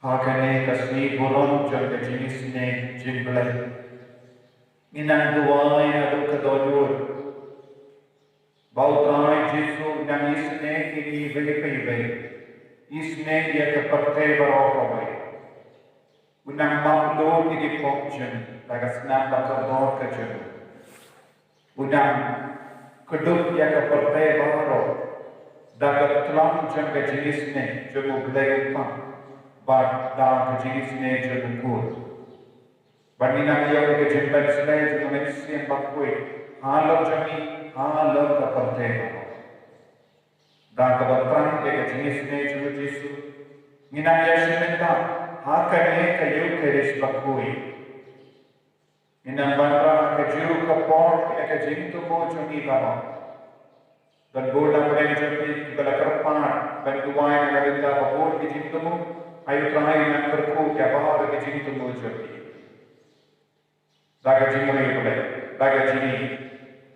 Hakane kasih boron jangka jenis ne jimblai. Inang duai aduk kedodur. Bau trai Jesu nang isne ini vei. Isne ia kepertai barokai. Unang makdo ini pokjen tagas nang bakador kejen. Unang keduk ia kepertai baro. Dagat telang jangka jenis ne jemu belai upang. But da jenis ne jemu Bandingan yang ke jembat selai juga mesti yang bakui. Halau jami, halau kepertema. Dan keberterang yang ke jenis ne juga Jesu. Nginang ya sementa, hakane ke yu keris bakui. Nginang bandra ke juru ke port yang ke jintu mo jami bapa. Dan bola mereka jami kebala kerpan, bantuan yang ada babur ke jintu mo, ayu terakhir yang kerku ke bahar ke jintu mo jami. Daga jingmai boleh, daga jini,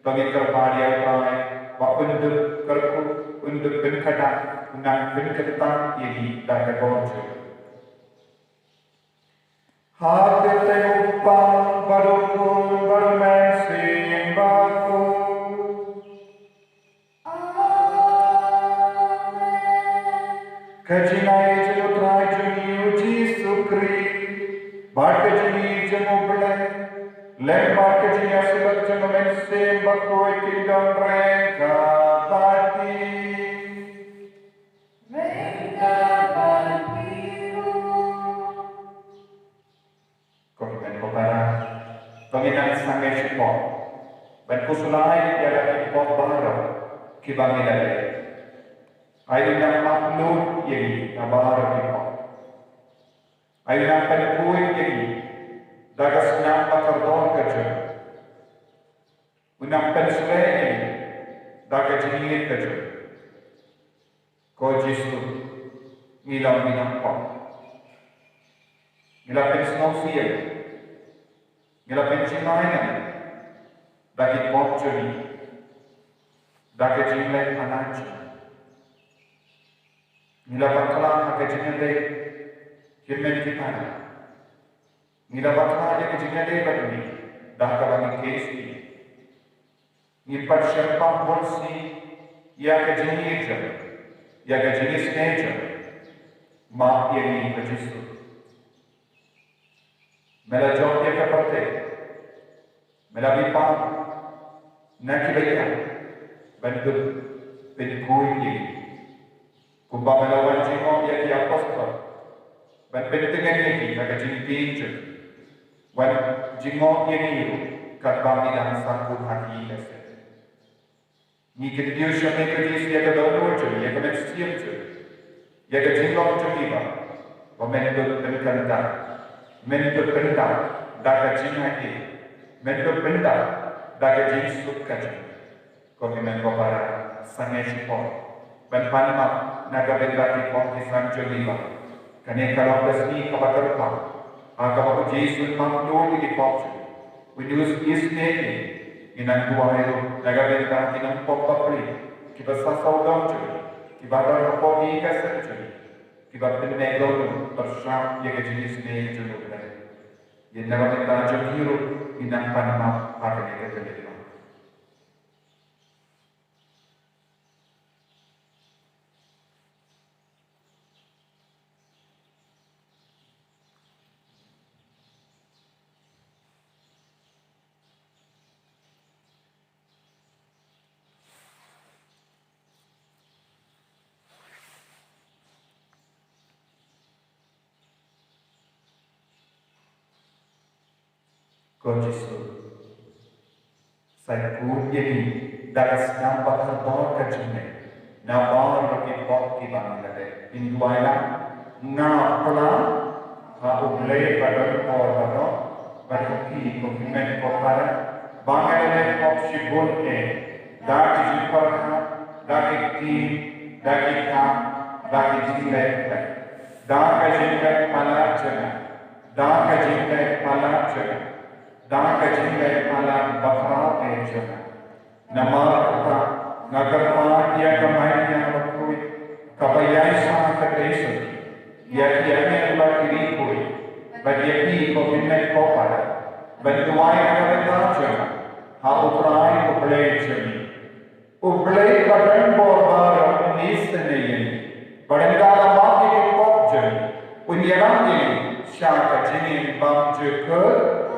pengikar padia utai, wa untuk kerku, untuk benkata, unang benkata ini daga boncu. Hati teupang badukun bermesin baku. Kejinai jenutrai jeni uji sukri, bak kejini jemu belai. Lembah kecilnya sebab jangan mensim bakoi kingdom mereka bati. Mereka batiru. Komitmen kopara, penginan sangai sepot. Ben kusulai dia dapat pot baru kibang ilale. Ayu yang makhluk ini nabar kibang. Ayu yang penpuin ini. Dagas nang bakardor kerja, unang pensuai daga jenir kerja. Kau Jesu milang pang, milang pensnosia, milang pencinainan, dagit bot jeni, daga jenir anaj, milang bakalang daga jenir kirmen kita. Mila bakal yang kejadian begini, dah kawan kesi. Ni persiapan polisi, ia kejadian je, ia kejadian seja, mak ini berjisu. Mela jom dia keperti, mela bipang, nak kibaya, bentuk penkui ini. Kumbang melawan jengok ia diapostol, benpentingan ini nak kejadian je. Wan jingok ini katbang ilang sangkut hati dasar. Ni kedio syame kedis ya ke dalam je, ya ke mestiam je, ya ke jingok je tiba. Memenduk berkanda, menduk benda, dah kejingan ini, menduk benda, dah kejin suka je. Kau memang kau para sangai sipor, benpanma naga benda di kau kisah je tiba. Kene kalau bersni kau berterpa. Agak Jesus mampu di portion. Windows is name inang dua itu nagabenta inang popapri kiba sasaudam curi kiba dar popi kasar curi kiba penegol bersam yang jenis ne juru berai yang nagabenta jamiru inang panama pada negara. God Jesus, saya pun jadi dalam nampak terbawa kecilnya, nampak roket bot di bawah lada. Induailah, nampak ublay badan orang berhenti komitmen kopara, bangai opsi boleh, dari jiparha, dari tim, dari kam, dari jilat, dari jilat palacana, dari jilat palacana. Dah kajingai alam bakal ejana. Nama kata nagarma dia kemai yang berkui kabayai sama kedesa. Dia kianya lagi kui. Bagi komitmen kopara. Bantuai kerana jana. Ha uprai ublay jani. Ublay badan borbar nisne ini. Badan dalam mati di kop jani. Unyalang ini syaka jini bang jeker.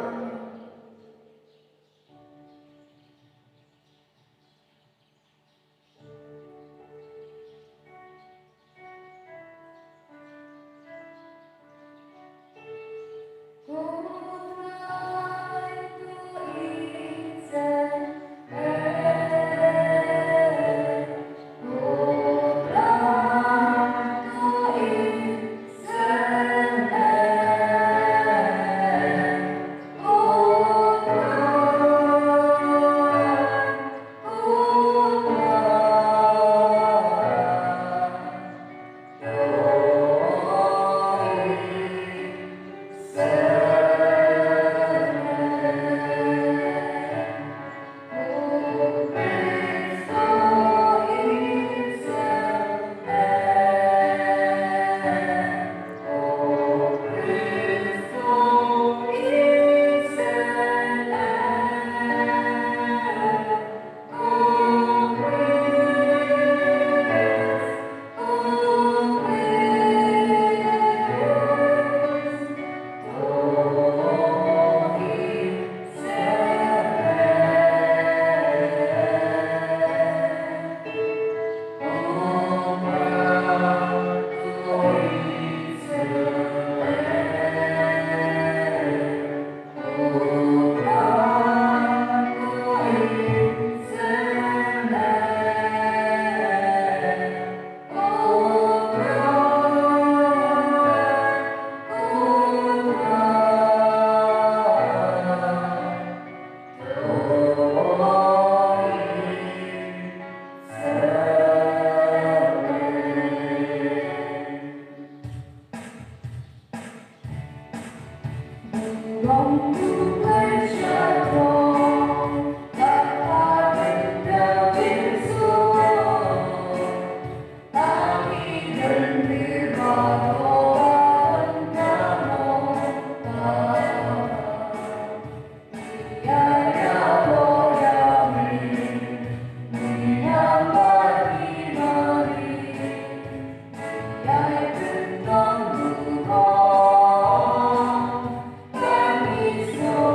So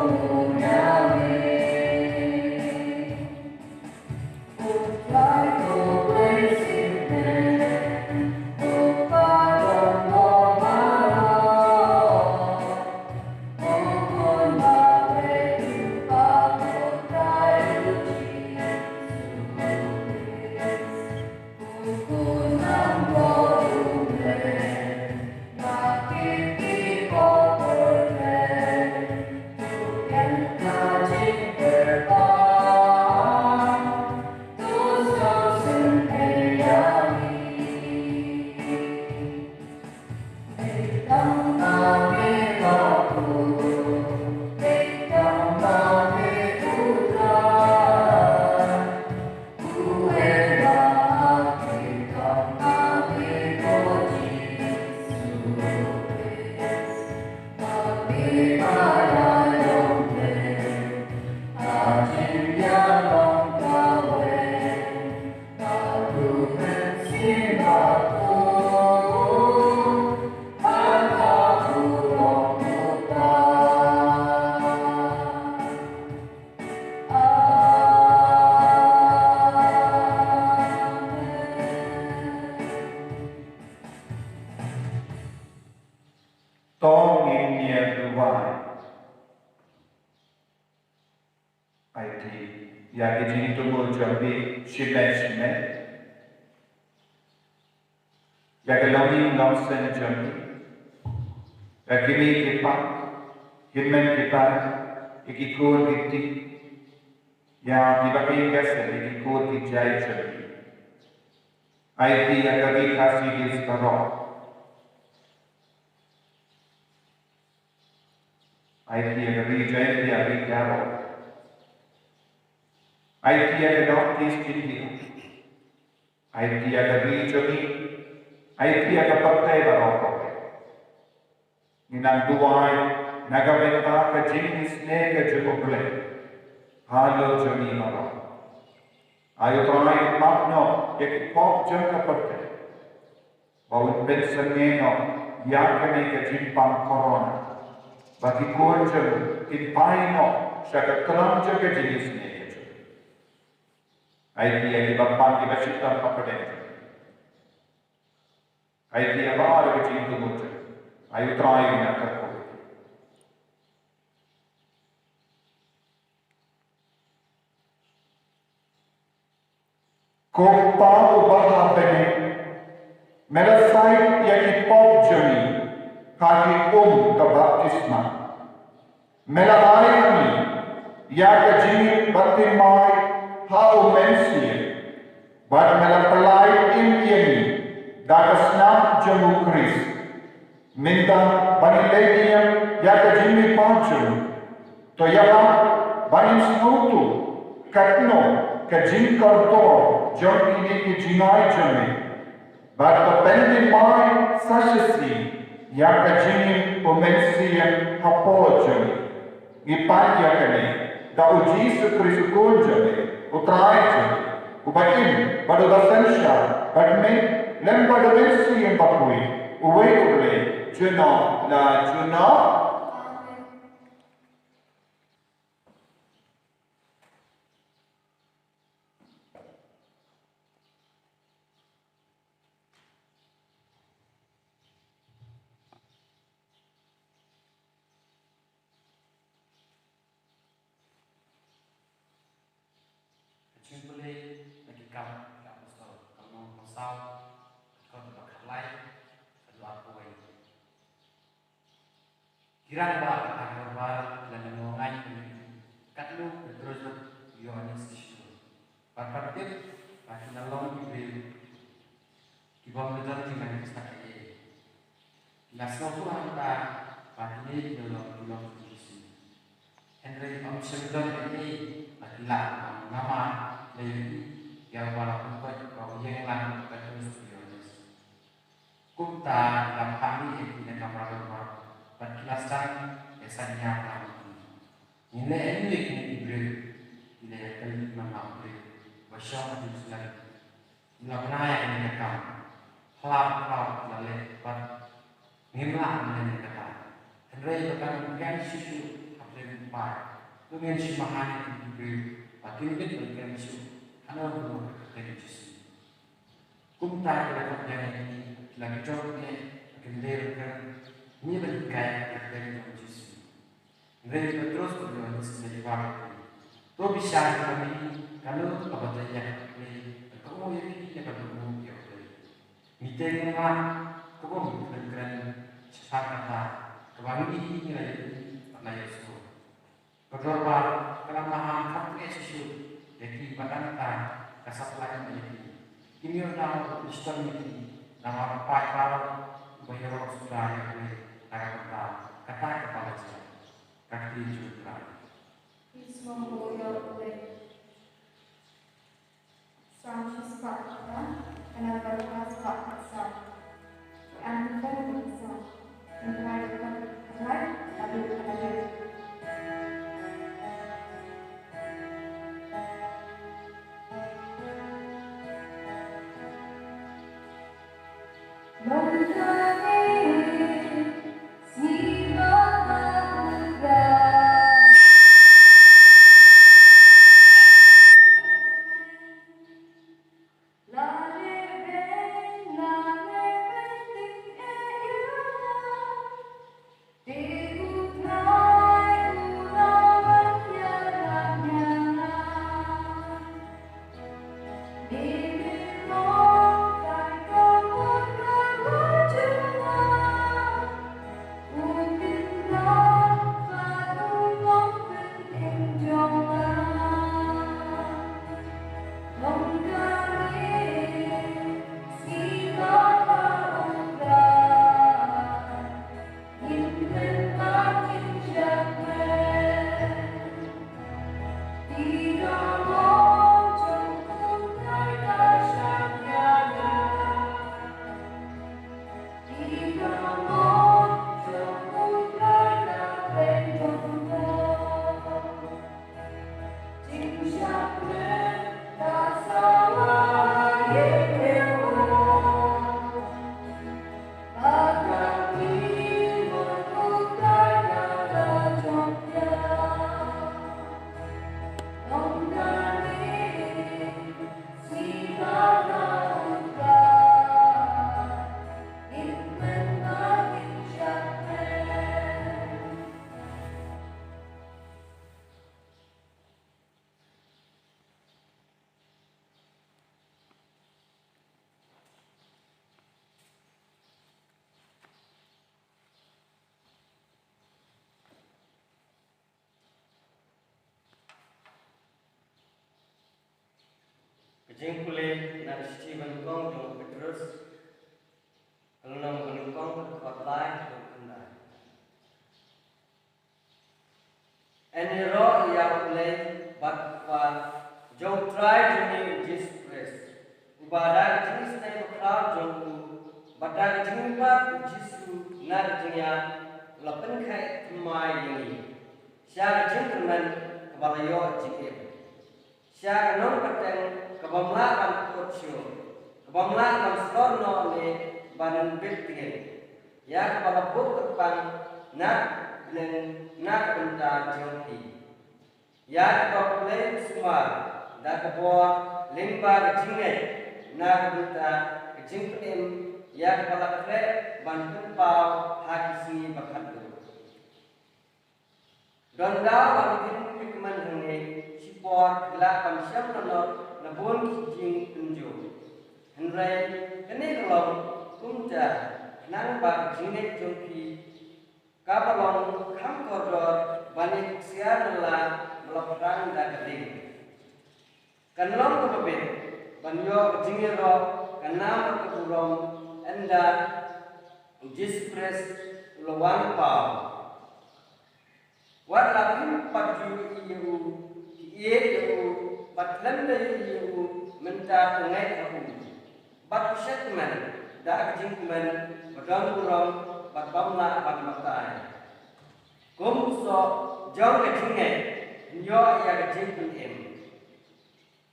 tong in duwai IT ya kijing tumul jambi shime ya kelami lomsen jambi ya kimi kipa himen kipa ikikul kiti ya dibagi kese ikikul kijai jambi IT ya kami kasih his barok IT ya kami jai ya kami karo IT ya Northeast India IT ya kami jami IT ya kapatai barok Ninang duwai nagawenta ka jenis ne ka jukuble halo jami barok Ayo try makno ek pop jam ka patte bawun pensan no yakane ka jimpang corona bagi kuan jam in paino shaka tram jaga jenis ne ka jam idea di bapang di basita papade idea baar ka jintu mutje ayo try na ka Kopa ubaha bene, melasai yaki pop jami, kaki ka baptisma. Melahai kami, yaka jini batimai hau mensie, bad melapalai yeni, dagasnam jamu kris. Minta banilenium yaka jini panchum, toyala banim snutu, katno, kajin kartor, John ini ke jinai jami, baru pendek mai sasasi yang kajini pemensi yang hapo jami, ipan yang kene, dah uji sekrisukun jami, utrai jami, ubatin baru dasensya, badme lem baru mensi yang bakui, uwe uwe, juno la juno. Boleh bagi kamu tak besar kamu besar kau tidak kalai kedua kuai kirang bah akan berbar dan mengai kat lu terus Yohanes itu berpartit bagi nolong ibu di bawah medan dengan kesakit nasib Tuhan kita bagi ini dalam Yesus Henry Amsterdam ini adalah nama dari yang walaupun kau yang lain terus Yohanes. Kumta dalam kami yang tidak kamar rumah berkilasan esanya kami. Nilai ini diberi nilai kali nama beri bersama di sebelah. Nilai mana yang dikatakan halal lalai ber nimlah yang dikatakan. Henry bukan yang susu apalagi par. Dengan si mahan yang diberi. Akhirnya berkata Yesus, anak buah dari Yesus. Kumta dalam perjalanan ini lagi jauhnya kendaraan ini berkait dari Yesus. Mereka terus berjalan menjadi waktu. To bisa kami kalau kebetulan kamu yang ini bertemu ya. Mitengah kamu bergerak sepakata kewangi ini lagi Yesus. Berdoa kelemahan kamu Yesus jadi badan tan kasat lain ini. Ini nama Kristen ini nama apa kalau bayar sudah yang kata kepala saya kaki juga. Islam boleh Sanksi sepatutnya kenapa harus paksa? Anda bisa mengenalkan lain tapi ada. Jengkule nak Steven Kong jong Petrus, kalau nama Kong khotbah berkendai. Any roh yang boleh batwa jong try joni Jesus Christ. Ubada jenis tay bakal jongku, badak jengpa Jesu nar jengya lapen kai mai ini. Siapa jengkeman kebalayo jikir. Siapa non pateng kebanglaan kocyo, kebanglaan slono ne banan betingen. Ya kepala buk kepang nak benda jongki. Ya kepala semua dah kebor lembar jingai nak benda jengkem. Ya kepala krep bantu pau haki sini bakatu. Don dah bantu keman hene sipor lapan siam nonor nabun jing tunjuk. Henry kene long kumja nang bak jingai jongki kapalong kam kodor banik siar la melopang dah keding. Kanlong kebebet banyo jingai ro kanam keburong enda jispres lawan pau. Wat lapin paju iu iu batlan iu menta pengai aku. Bat setman dah jingman badang kurang bat bamna bat matai. Kumso jauh ke jingai nyo ya ke jingpun em.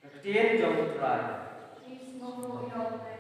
Ketien jauh terai. Please know your way.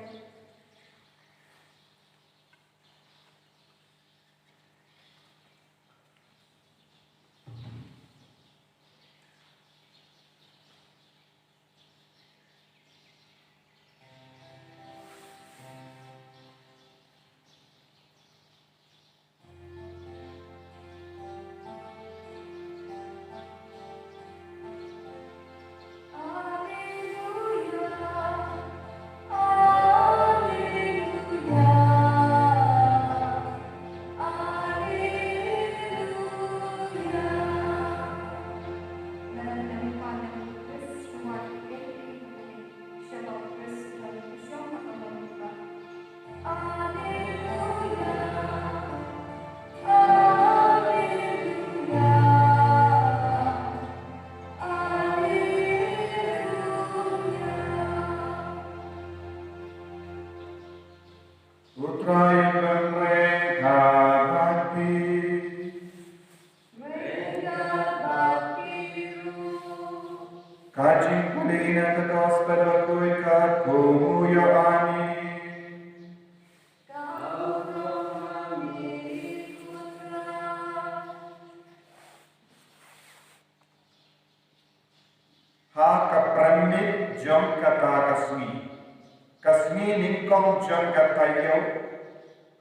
Kasmi ningkong jong katayo,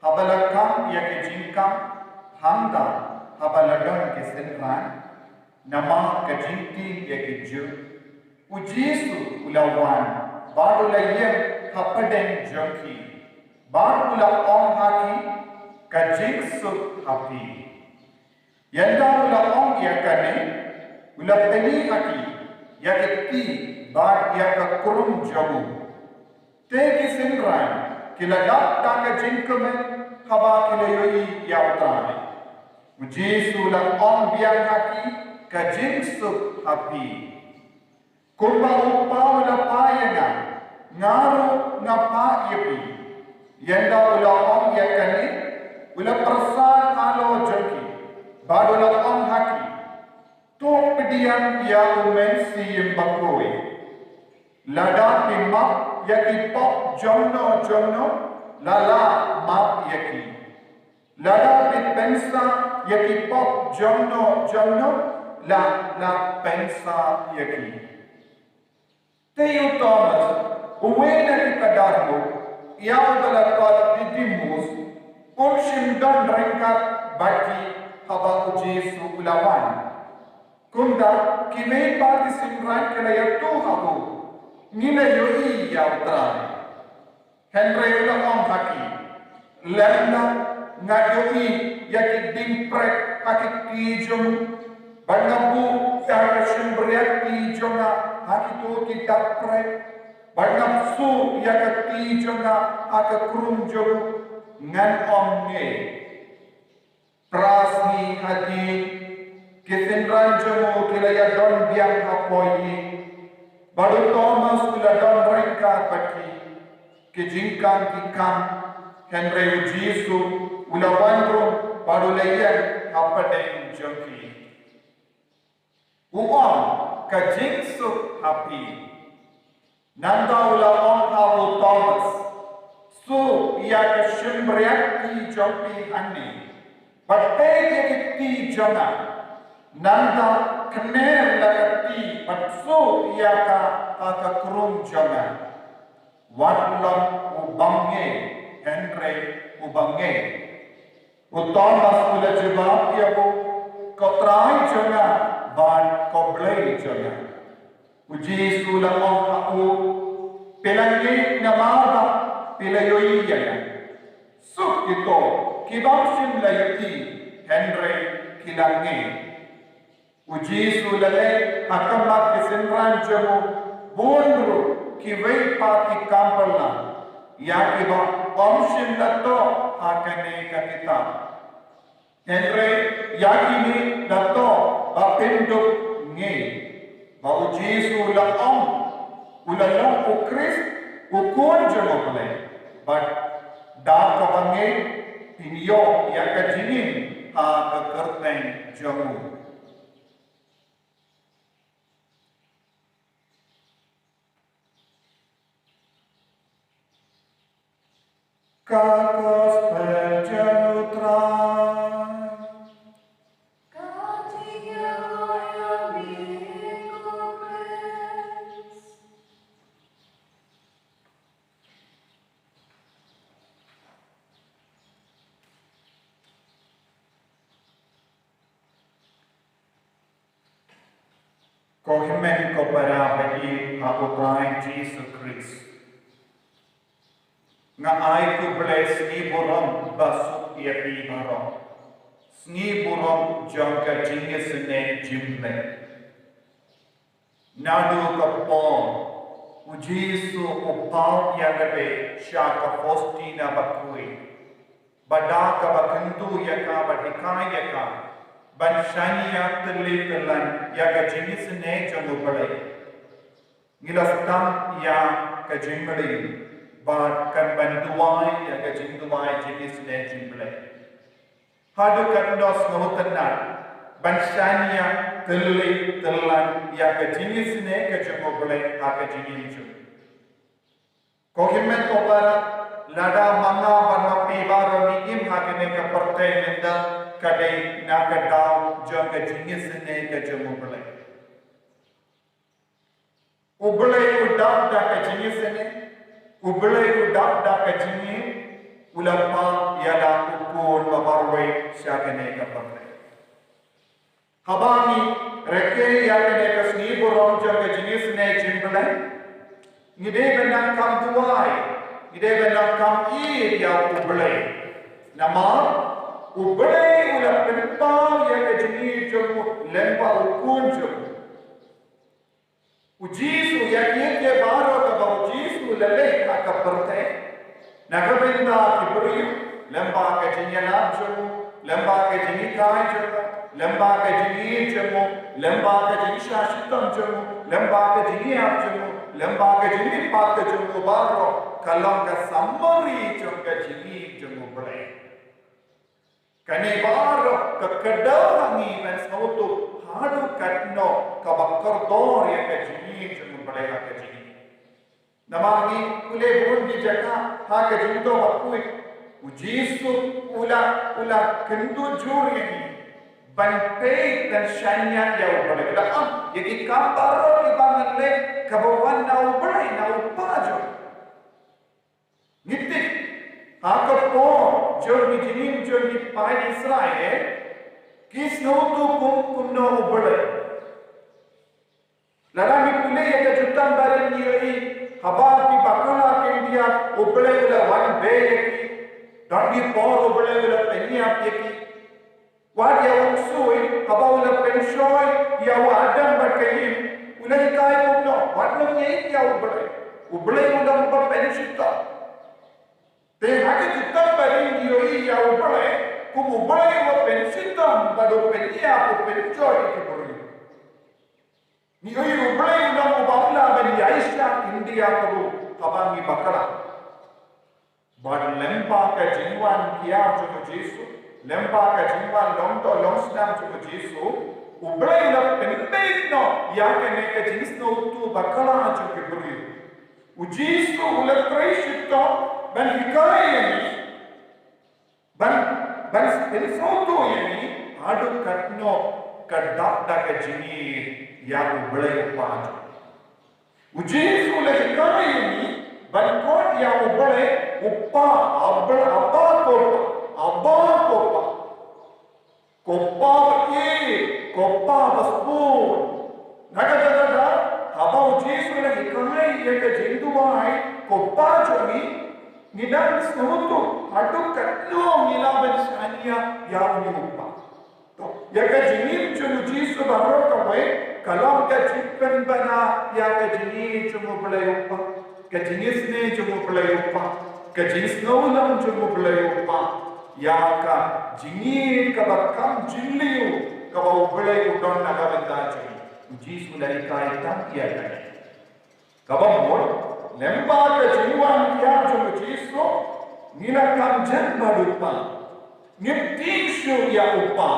habalakam ya ke jingkam, hamda habaladon ke senran, nama ke jingti ya ke ju, ujisu ulawan, baru layem hapaden jongki, baru ula ong haki, ke jingsu hapi. Yanda ula ong ya kane, ula peni haki, ya ke ti, bar ya ke kurum jabu. Tegi senran kila dak tanga jingkumen haba kila yoi ya utane Jesu la on biang haki ka jingsuk api. Kumba upau la payana ngaru ngapa yepi. Yenda ula on yakani ula prasad alo joki. Badu la on haki. Tu pediang ya umen si bakoi. Lada pimap yaki pop jono lala map yaki. Lada pit pensa yaki pop jono la pensa yaki. Teu Thomas, uwena kita darbo, ia adalah kot didimus, umshim don rengkat bagi haba Jesu ulawan. Kunda kime pati simran kelaya tu habu, ngina yoi ya utrai. Henry ulang haki, lemna ngayoi yaki dimprek haki kijum, bangabu yaki simberiak kijunga haki tu kita prek, bangam su yaki kijunga haki kurunjung ngan omne. Prasni hadi kesenran jamu kilaya don biang apoi, baru Thomas kila don rengka baki, kejingkan kikam Henry Jesu ulawandro baru layan apa deng jengki. Uang kejingsu api, nanda ulawang awu Thomas, su ia kesembriak di jengki ani, batai dia kiti jengah. Nanda kener lakati patsu iaka akakurung jangan watlam ubange Henry ubange Thomas kula jawab iaku kotrai jangan ban koblai jangan uji sula aku pelangi namada pelayoi jangan suk itu kibamsim layati Henry kilangi Uji sulale akamat kesenran jamu bondru kiwei pati kampalna ya kiba omshim lato akane kakita Henry yakini lato bapinduk nge ba uji sulaom ulalong ukris ukun jamu pale but da kabange pinyo yakajinin akakerteng jamu Kakos penjelutrai Katiga loya mikopres Kohimen kopara bagi aputrai Jesu Christ nga ay kuble sni burong basuk ia pi barong sni burong jangka jingis ne jimle nadu kapon ujisu upau yang lebe syaka postina bakui badaka bakentu yaka badikai yaka banshani yak terlitelan yaka jingis ne jamu bale ngilastam ya ka jimle but kan banduai ya ka jinduai jenis ne jimble hadu kan dos ngotenan banshania telli telan ya ka jenis ne ka jumble ha ka jininju ko himme ko para lada manga banapi baro ni im ha ka ne ka perte nenda kadai na ka daw jo ka jenis ne ka jumble uble udap da ka jenis ne Ublay udak da kajini ulama yala ukun mabarwe syakane kapakre. Habani reke yakane kasni borom jaga jenis ne jimble. Ngide benang kam tuai, ngide benang kam I ya ublay. Nama ublay ulap penpa yaga jenis jamu lempa ukun jamu. Ujisu yakye ke baro ka ujisu lele ka perte nagabinda kibri lamba ka jinyana jamu lamba ka jinika jamu lembaga jini jemu, lembaga jini syashitam jemu, lembaga jini ap jemu, lembaga jini pak jemu baro, kalam ka summary jengka jini jemu boleh. Kane baro ka kedau ni men sautu hadu katno ka bakkar dor ya ka jini jemu boleh ka jini. Namagi kule bundi jaka ha ka jindo bakui ujisu ula kendu juri ni bantai dan syanya ya boleh dah yaki kamparo di bangalle kabawan na upajo nitik ha ko jor ni jinim jor ni pai Israel kis no tu kum no ubale larami kule ya jutam bare ni oi haba ki bakala ke India ubale ula one bay yaki don't be poor ubale ula penny ap yaki what ya uksui about the pensioy ya adam bakalim ulai kai kumno what no ye ya ublai udam ba penshita te hake kitam bari yoi ya ublai kum ublai wa penshita bado penia ko penchoy ki bori ni yoi ublai udam ba ben yaisha india ko kabangi bakara bad lempa ka jinwan kiya jo jesu lembaga jingwan longto longsnam to Jesu ublay na penbay no yake neka jinis no tu bakala to kiburi u Jesu ula krishito ban hikaya ni ban spinsoto yani adu katno kadap daga jini ya ublay upan u Jesu ula hikaya ni ban kot ya ublay uppa abba kopa kopa basbur naga abau Jesu lagi kanai yang jinduai kopa jogi nidam snutu adu katno nilaban sania yang niupa to yaga jinim chunu Jesu bahro kawai kalam ka chipan bana yaga jinim chumu belayupa ka jinis ne chumu belayupa ka jinis no lam chumu belayupa ya ka jingir ka bakam jilliu ka ba ubelai udon naga benda jini Jesu lari kai tam kia kai ka ba mol lemba ka jiwan kia jo Jesu nila kam jan badupa niptik shu ya upa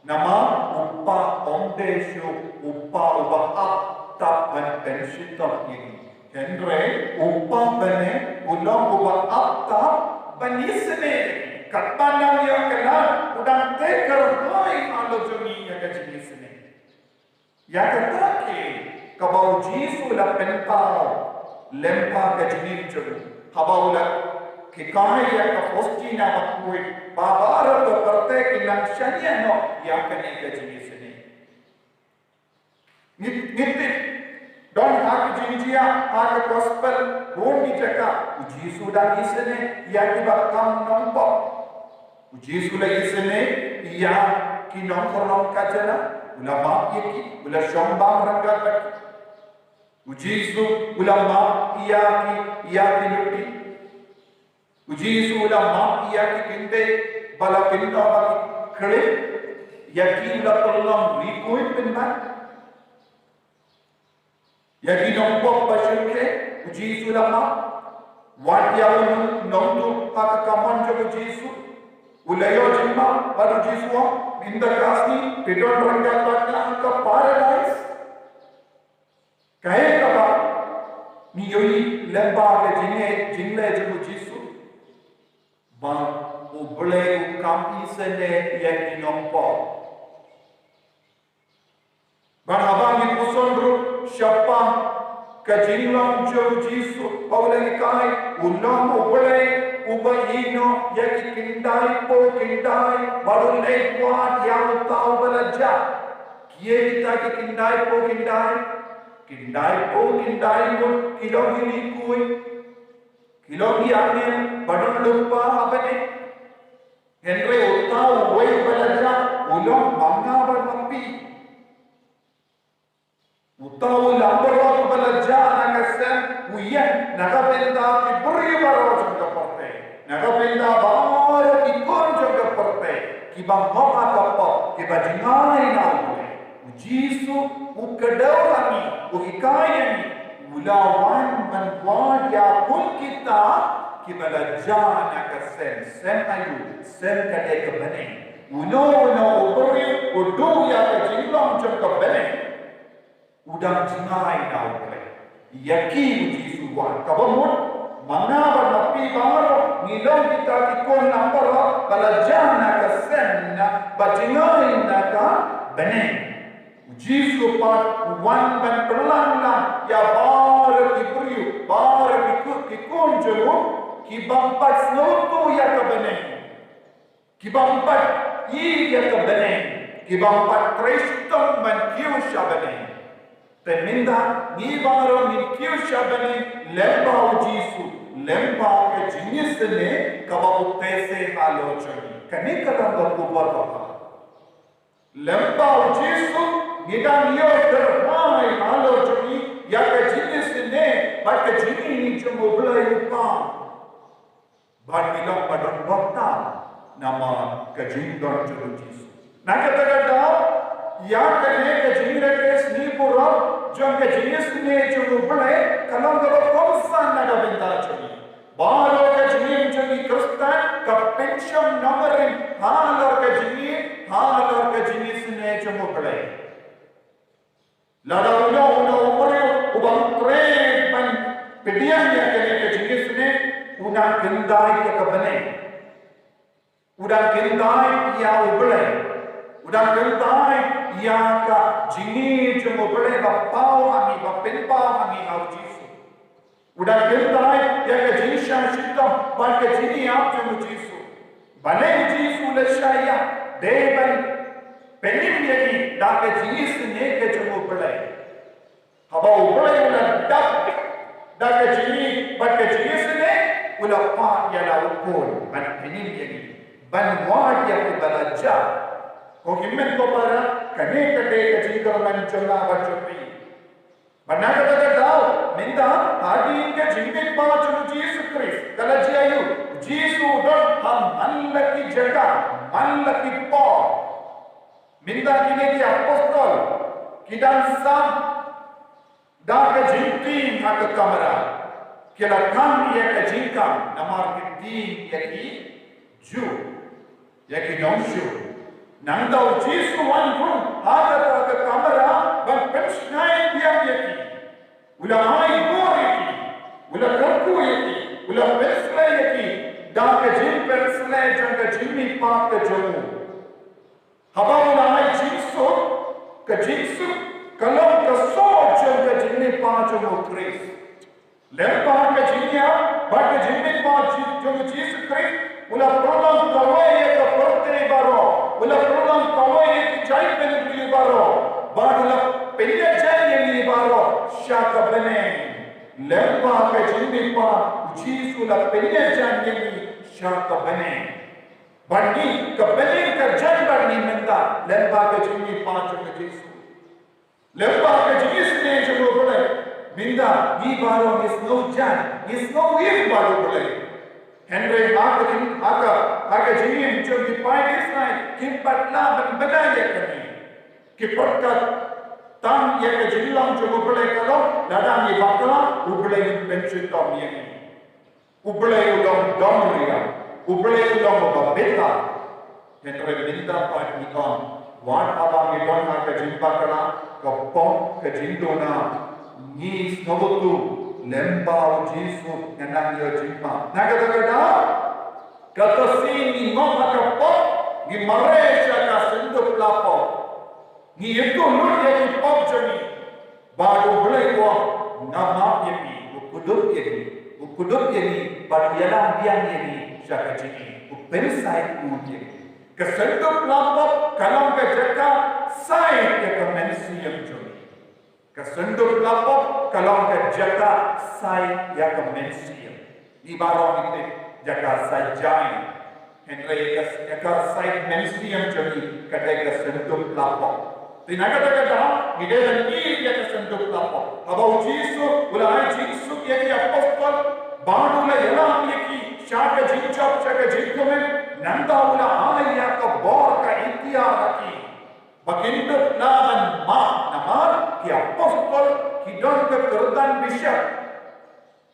nama upa onde shu upa uba ap tap ban penshita ini Henry upa bane ulang uba ap tap banisne katpanam yang kena udang teker hoi alojoni yang kejenis ini. Ya ketake kabau Jesu la pentau lempa kejenis juru habau la kikai ya kaposti na makui babara to perte kilang shania no yang kena kejenis ini. Nitik don hak jinjia hak gospel rundi jaka Jesu dah isene ya dibakam nombok Jesu lagi sene ia ki nongkolong kajana ulama yeki ula shombang rangga Jesu ulama ia ki luti Jesu ulama ia ki kinde bala kinda baki khale yaki ula tolong rikoi penman yaki nombok bashke Jesu ulama wadiau nongdu pakakaman jo Jesu Ulayo jimma baru Jesuwa minda kasni pidon rangga takna ka paradise kahe kaba ni yoi lemba ke jingle jo Jesu ba uble ukam isene yaki nompo ban ni pusondru shappa ka jinglong jo Jesu paulai kai unom uble ubayino yaki kindai baru naik kuat yang tahu belaja kiye kita ki kindai mun kilo gili kui kilo gi amin badon lupa apane henry utau wei belaja ulong bangga bermampi utau lamborot belaja nakasem uyen nakapenda ki beri baro Nagapenda baru ikon jaga perte ki kiba ngoma kapo kiba jingai na ule ujisu ukadawani uhikayani ulawan manwad ya pun kita kiba lajana ka sen ayu sen kade ka bane uno ubri udu ya ka jinglong jam ka bane udang jingai na ule yaki ujisu wan kabamut Manabar napi baro ngilong kita kikon nambaro balajana ka senna bajingai na ka bene Jisu pat wan ban perlanglang ya bar kipriu bar kikon jelu kibampat snoto ya ka bene kibampat yi ya ka bene kibampat tristom ban kiu sha bene Teminda ni baro ni kiu sha bene lemba Jisu lemba ke jenis ne kababu tese alochani kani kadang kubar bapa lemba Jisu nidang yo termai alochani ya ke jenis ne ba ke jenis ni cuma belai upa ban bilang pada waktu nama ke jenis don Jisu nak kata ya ke jenis ke ni pura jom ke jenis ne cuma belai kalau komsan naga benda cumi baru ke jenis cumi Kristen ke pension numerin halor ke jenis ne cuma belai lada una umur ubang tren pan pedian ya ke jenis ne una kendai ke bene udah kendai ya ubelai udah kendai ya ka jenis cuma belai bapau kami bapenpau kami au Jisu udah kendai ya ke jenis syaitan ban ke jenis apa cuma Jisu balai Jisu le syaya deban penim yaki dah ke jenis ne ke cuma belai haba ubelai udah dap dah ke jenis ban ke jenis ne udah pa ya la ukul ban penim yaki ban wad ya ke balaja ko himmet ko para kane kade ke jingkar man chonga bachopi banna kata dao minda adi ke jingit pa chunu Jisu Christ kala jiayu Jisu don ham mallaki jaga mallaki po minda kine ki apostol kidan sam da ke jingki hak kamera kila kam ya ke jingkam namar ki yaki ju yaki nonshu Nandau Jisu wan pun ada ke kamera ban pensnai dia yaki ula hai gor yaki ula karku yaki ula pensle yaki da ke jin pensle jang ke jinni pa ke jomu haba ula hai Jisu kalau ke so jang ke jinni pa jomu Christ lempa ke jinnia ba ke jinni pa jomu Jisu Christ ula prolong kawai ke porte baro ula prolong kawai ki jai pen baro badula penya jai baro shaka bene lempa ke jinni pa Jisu la penya jai shaka bene bani ke bene ke jai bani menta lempa ke jinni pa Jisu lempa ke Jisu ne jo bole minda ni baro is no jan is no if baro bole Henry Aka jinin जो dipain isnai kim patla banaya kami kiporkat tam ya ke jilang jo ubelai kalau lada ni bakala ubelai pension tom ye ubelai udong domria ubelai udong babeta Henry minta pat ni on wan abang ni don ka jimbakala kapong ke jindona ni snobutu lemba Jisu enang yo jimma nagadagada kata sini ngom hakapo ni maresha ka sendu plapo ni itu lut ya ki pop jani baru boleh ko nama yemi ukudup yemi baru yalang biang yemi syaka jini upensai ku yemi ke sendu plapo kalam ke jaka sai ya ke mensiam jani Kesenduk lapor kalau ke jaga sai ya ke mensiam. Di barang itu jaga sai jain. Henry jaga sai mensiam jadi kedai kesenduk lapor. Tinaga jaga ni dia ni dia kesenduk lapor. Abau Jisu ulai Jisu ya ki apostol baru la yalam ya ki syaka jincop syaka jinkumen nanda ula ayah ke bor ke intia lagi bagindup naman ma namar ki apostol ki don ke kerutan bishop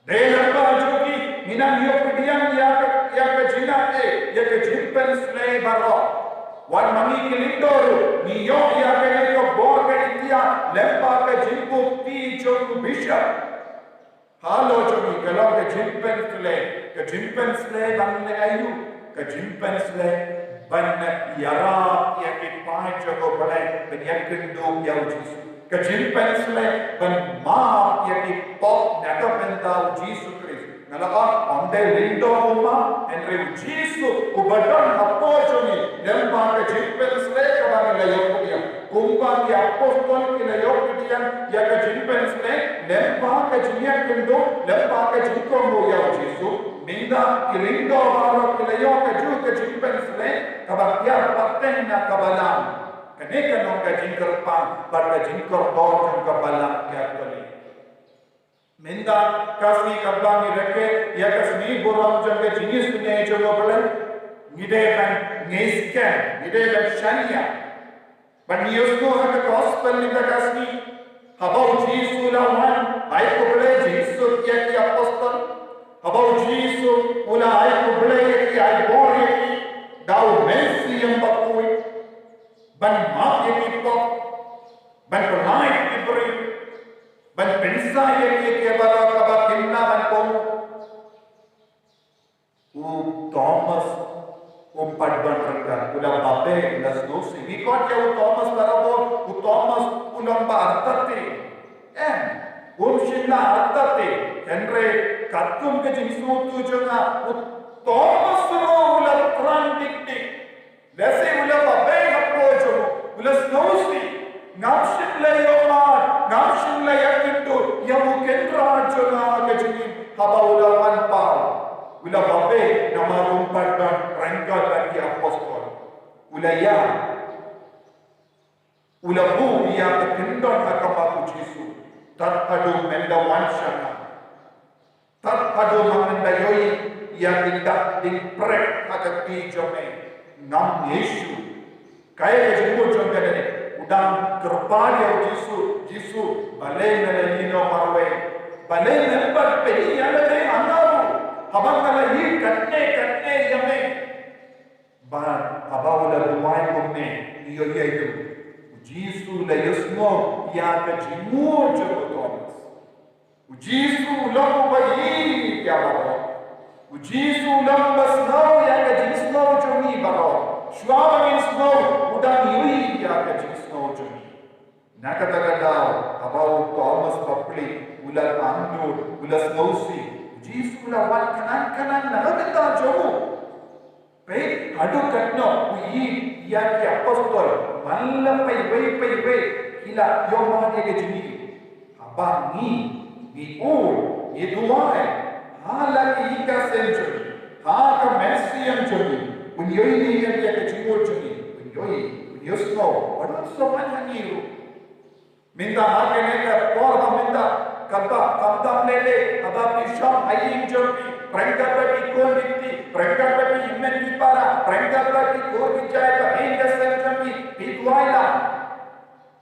dalam bajuki minang yok diam ya ke jina ya ke jimpen slay baro wan mangi kilindoru ni yok ya ke bor ke intia lempa ke jimpu ti jong bishop halo jogi kalau ke jimpen slay bangle ayu ke jimpen slay ban yara ya ke pai jogo balai ben yakin do ya Jesus ke jimpen slay ban ma ya ke pop naka benda Jesus Christ nalaka onde lindo uma entre Jesus ubadon hapo jogi lempa ke jimpen slay ka bangle yok dia kumpa ki apostol ki layok dian ya ke jimpen slay lempa ke jinya kendo lempa ke jinko ya Jesus minda kilindo baro kilayo ke ju ke jimpen slay kabakya patena kabalam kaneka no ke jinkar pa bar ke jinkar bor jong kabalam kya toli minda kasni kablangi reke ya kasni boram jong ke jinis dunia jong bolan ngide ban ngesken ngide ban shania ban yusno ha ke gospel ni ka kasni habau jisu lawan ai ko bole jisu ya ki apostol about Jesus ula ay kublay ki ay bore ki daw Messi yang bakui ban map ki pop ban pernai ki beri ban pensa ki bala ka ba kinna ban kom Thomas padban rangka ula bape las dosi ni ko ya Thomas barabo Thomas ulang ba artate shilla artate Henry katum ke jinsu tu jonga Thomas ro ula trandik lese ula babe hapo jo ula snowsi ngamshin la yomar ngamshin la yakindu yamu kendra jonga ke jini haba ula wan pa ula babe namarum paddan rangka bagi apostol ula ya ula bu ya ke kendon akaba Jesu tat adu menda wanshana tat adu manda yoi yang tidak diprek agak dijome nam Yesu kaya jumbo jonga ne udang kerpadi au Jesu balai nalino marwe balai nempat peni yana ne anaru habang kala hi katne yame ban abawla dumai komne iyo yeyu Jesu la yusmo ya ka jimu jogo Thomas Jesu lamu bayi ya baro Jesu lamu basnau ya ka jinsno jomi baro shwaba jinsno udang yui ya ka jinsno jomi nakata kadao abau Thomas papli ulal andur ulal snowsi Jesu la wan kanan nagata jomo pe adu katno ui ya ki apostol Malapai pai kila yoma ke jini abang ni ul ye duai hala ki ka century ha ka Messi yang jini unyoi ni ya ke jimo jini unyoi yosno wadon so manhaniru minta ha ke ne ka por minta kabda lele aba pisham ayin jopi prangkata ki kon dikti prangkata ki imen ki para prangkata ki ko bijaya ka inda senjami pitwaila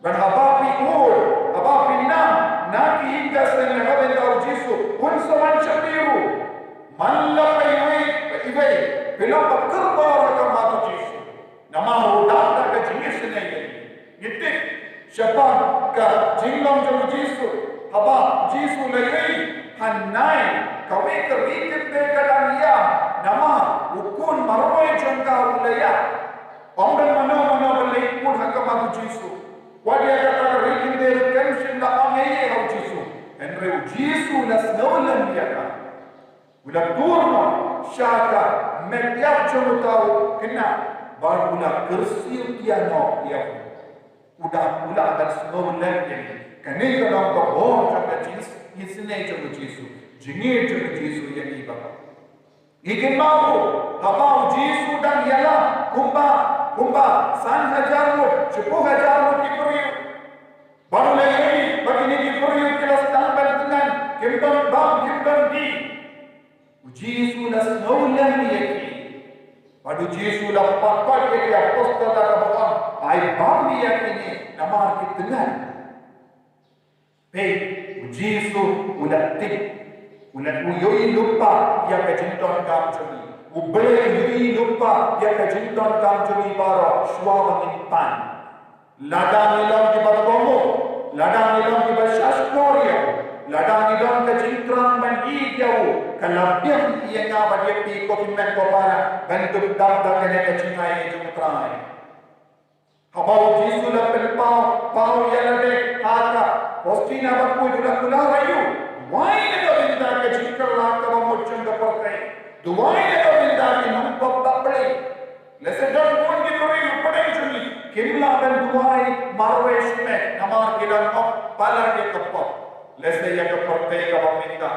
dan aba pi ul aba pinam na ki inda sen na benda Jesu kun saman chapiru mallapai ibai bila pakarba ka matu Jesu nama udata ka jingis nei gitte shapan ka jinglong jo Jesu aba Jesu lai hanai kawe kerikit de kadania nama ukun maroi jongka ulaya ongdan mano belai pun hakama Jesu wadia kata rikin de kenshin la ameye hau Jesuendre Jesu la snowlan yaka ula turma shaka medyap jomutau kena barula kursi tiano ya udah dan snowlan yani kanai kalau kau boh jangka jenis isne jangka Jesu jingir jangka Jesu yang iba ikin mau habau Jesu dan yala kumba 1000 mut 10,000 mut diberi baru lagi begini diberi kilas tambal dengan kimpon bam kimpon di Jesu la snow Uji sudah pakai dia apostol dah kawan. Ai bami yakini nama kita. Uji su udah tik. Udah uyoi lupa dia kecintaan kamu cumi. Ubele uyoi lupa dia kecintaan kamu cumi baru suara menimpan. Ladang ilam di berkomo, ladang ilam di bersyasnoria, ladang ilam kecintaan menhidiau. Kalabian ia ngapa dia pi kopimen kopara bentuk dam kene kecingai jumutrai. Habau jisu la pelpau pau ya lade hata postina bakku dula kula rayu. Why ne binda kecinkan la ka mochung da porte. Duai ne binda ki nampak baple. Lese don pun ki kori upadai juni. Kimla ben duai marwesh me namar kilang pala ke kapot. Lese ya ka porte ka minta.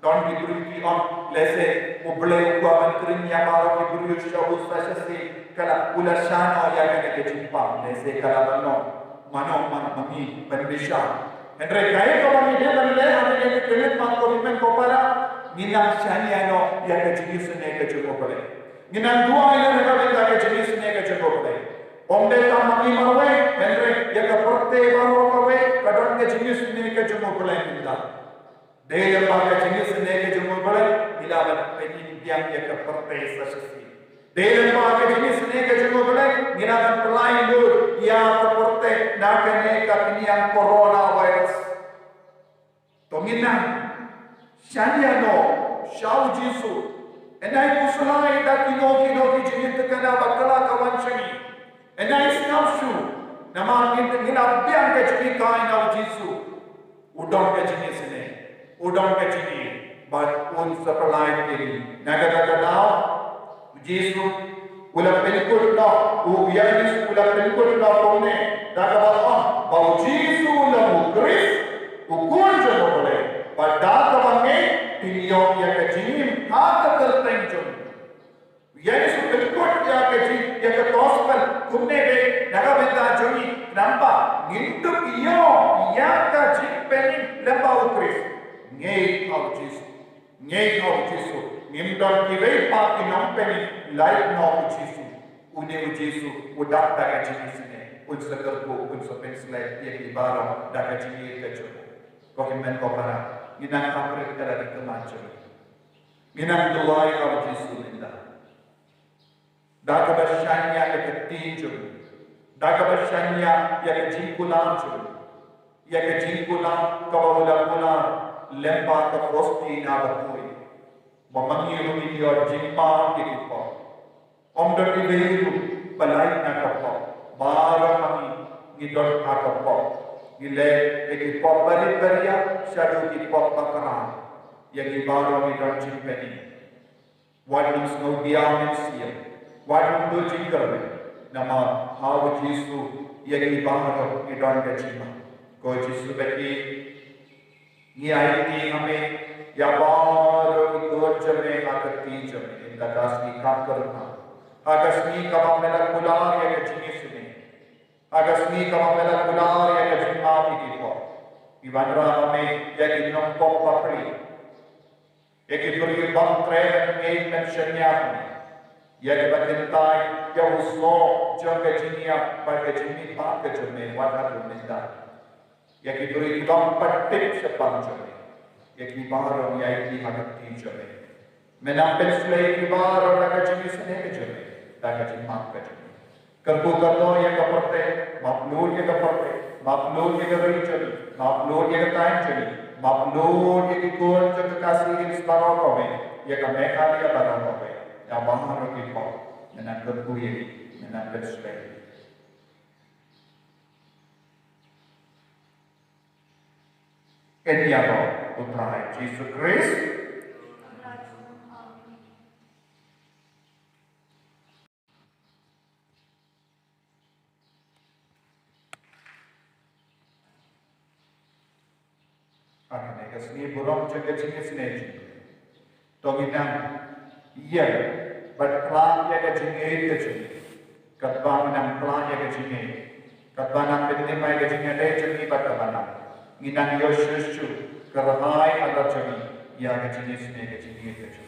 Don diberi on lese ubele gua menterinya baru diberi syahus fasasi kala ulasana ya kena kecimpa lese kala mano mami pendesha Andre kaya kau mami dia balik hanya dia kena mangkau imen kopara minang shaniano ya kejenis ne kecukup boleh minang dua yang mereka minta kejenis ne kecukup boleh Omde tam mami marwe Andre ya keporte baru kawe kadang kejenis ne kecukup boleh minta Dia pakai jenis nege jumur boleh, bila penyidian dia ke partai sesisi. Dia pakai jenis nege jumur boleh, bila pelayan dur ia ke partai nak nege kinian coronavirus. Tominang, shaniano, shau jisu, enai kusulai dak kino jenis tekana bakala kawan shani. Enai snapshu, nama ngina biang ke jenis kain au jisu, udang ke jenis ne. Udang kecil, but un supply ini. Naga now, Jesu, ulah pelukut na, ubianis ulah pelukut na kone. Naga bau Jesu ulah Chris, ukun jono boleh. Pada kawange, tiniok yang kecil, hata tertenjun. Yesus pelukut yang kecil, yang ke gospel, kumne be, naga benda joni, nampak, nginduk iyo, yang kecil pening lembau Chris. Ngay kau Jesu, ngimdon kiwei pak kinampeni lain no Jesu, une Jesu, udah daga jenis ini, unsa kerbu, unsa penslet, yang ibarat daga jenis kecu, kau himen kau para, minang kapret kada di kemacu, minang doai kau Jesu minda, daga bersyanya yang ketinju, daga bersyanya yang kejingkulang ju, yang kejingkulang kau ulang lempa ke posti na berkui. Memanggil rumit jimpa di kipo. Om dari behiru pelai na kapo. Barang mangi ngidot na kapo. Gile kipo beri-beria syadu kipo pakaran. Yang ibarat ngidot jimpeni. Wadung snow diamin siya. Wadung do jingkarwe. Nama hawa Jesu yang ibarat ngidot kecima. Ko Jesu beki Ini hame ya baru ikut jeme akati jeme inda kasni kam karna agasni kam mela kular ya jenis ini agasni kam mela kular ya jimma pikiko iwanra hame ya kinom pop papri ya kiburi bang tren ngei mentionnya ya kebatintai ya uslo jaga jinia pada jimi pak ke jeme wadatu minda yang diberi dalam petik sepanjang, yang dibaharu yang dihadapi jeme. Menampil selai dibaharu daga jenis ini jeme, daga jemak jeme. Kerbu-kerbu yang keperti, maklul yang keperti, maklul yang keberi jeme, maklul yang ketain jeme, maklul yang ikut jeme kasih ini sebarang kome, yang kemekal yang barang kome, yang baharu kita, menampil kuih, menampil selai. Eniabo putra Yesus Kristus akan ekasni burung jaga jenis neji toginam iya berkelan jaga jenis keji katbang nam kelan jaga jenis katbang nam penimai jaga jenis neji berkelan Inang Yesus kerahai agar jami yang jenis ini jenis itu.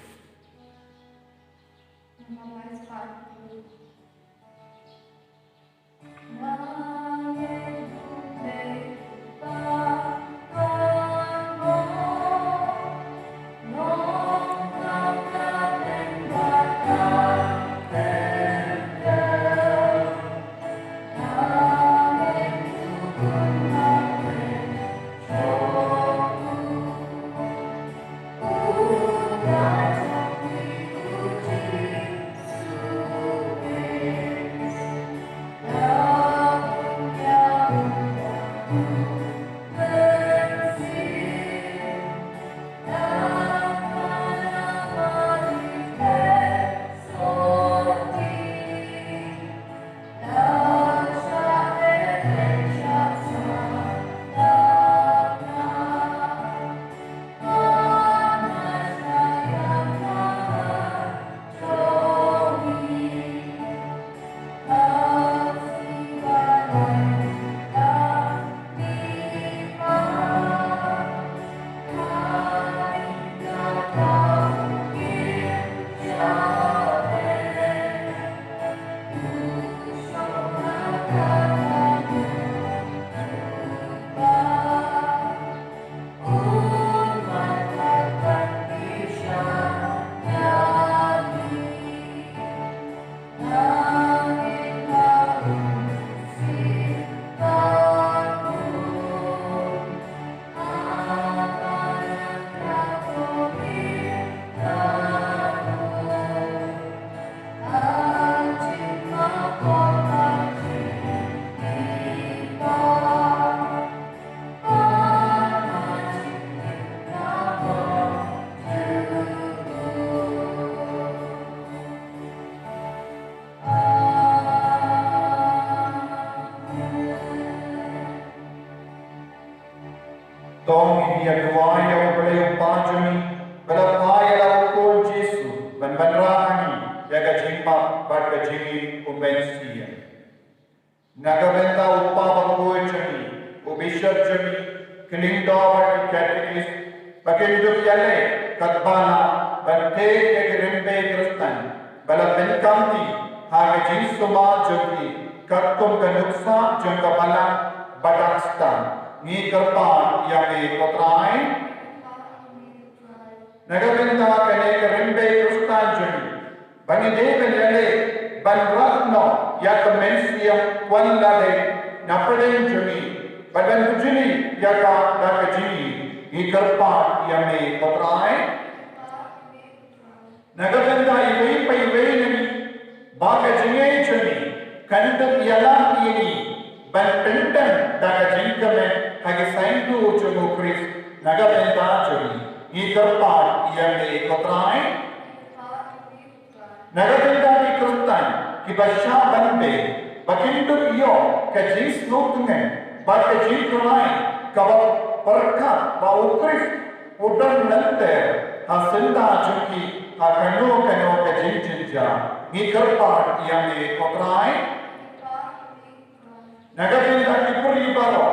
Tong ini doa yang boleh upajami berapa yang kau Yesus benbenrahani jaga jimpa pada jimi ubensia. Naga benta upa bangkoi jami ubishar jami keling doa katekis bagian hidup yale katbana bante kegerempe Kristen bala benkamti haga jin suma jami katkum kanuksa jangka bala badakstan ni kerpan yang dikotrai nagabenta kene kerembe Kristen jami bani deben yale banratno ya kemensia wallade napaden jami badan bujini ya ka dak jini ni kerpan yang dikotrai nagabenta ibai pai ni baga jingai jami kandak yalam ini ban penten dak jingkame hagi saintu jomo Kris nagabenta jami ni kerpan yang dikotrai nagabenta di Kristen kibasya bande bakindu iyo kajis nukungen baga jingkrai kabab perkat bau Kris udan nante hasilda jungki hakano kano kajinjinja ni kerpan yang dikotrai nagabenta di puri baro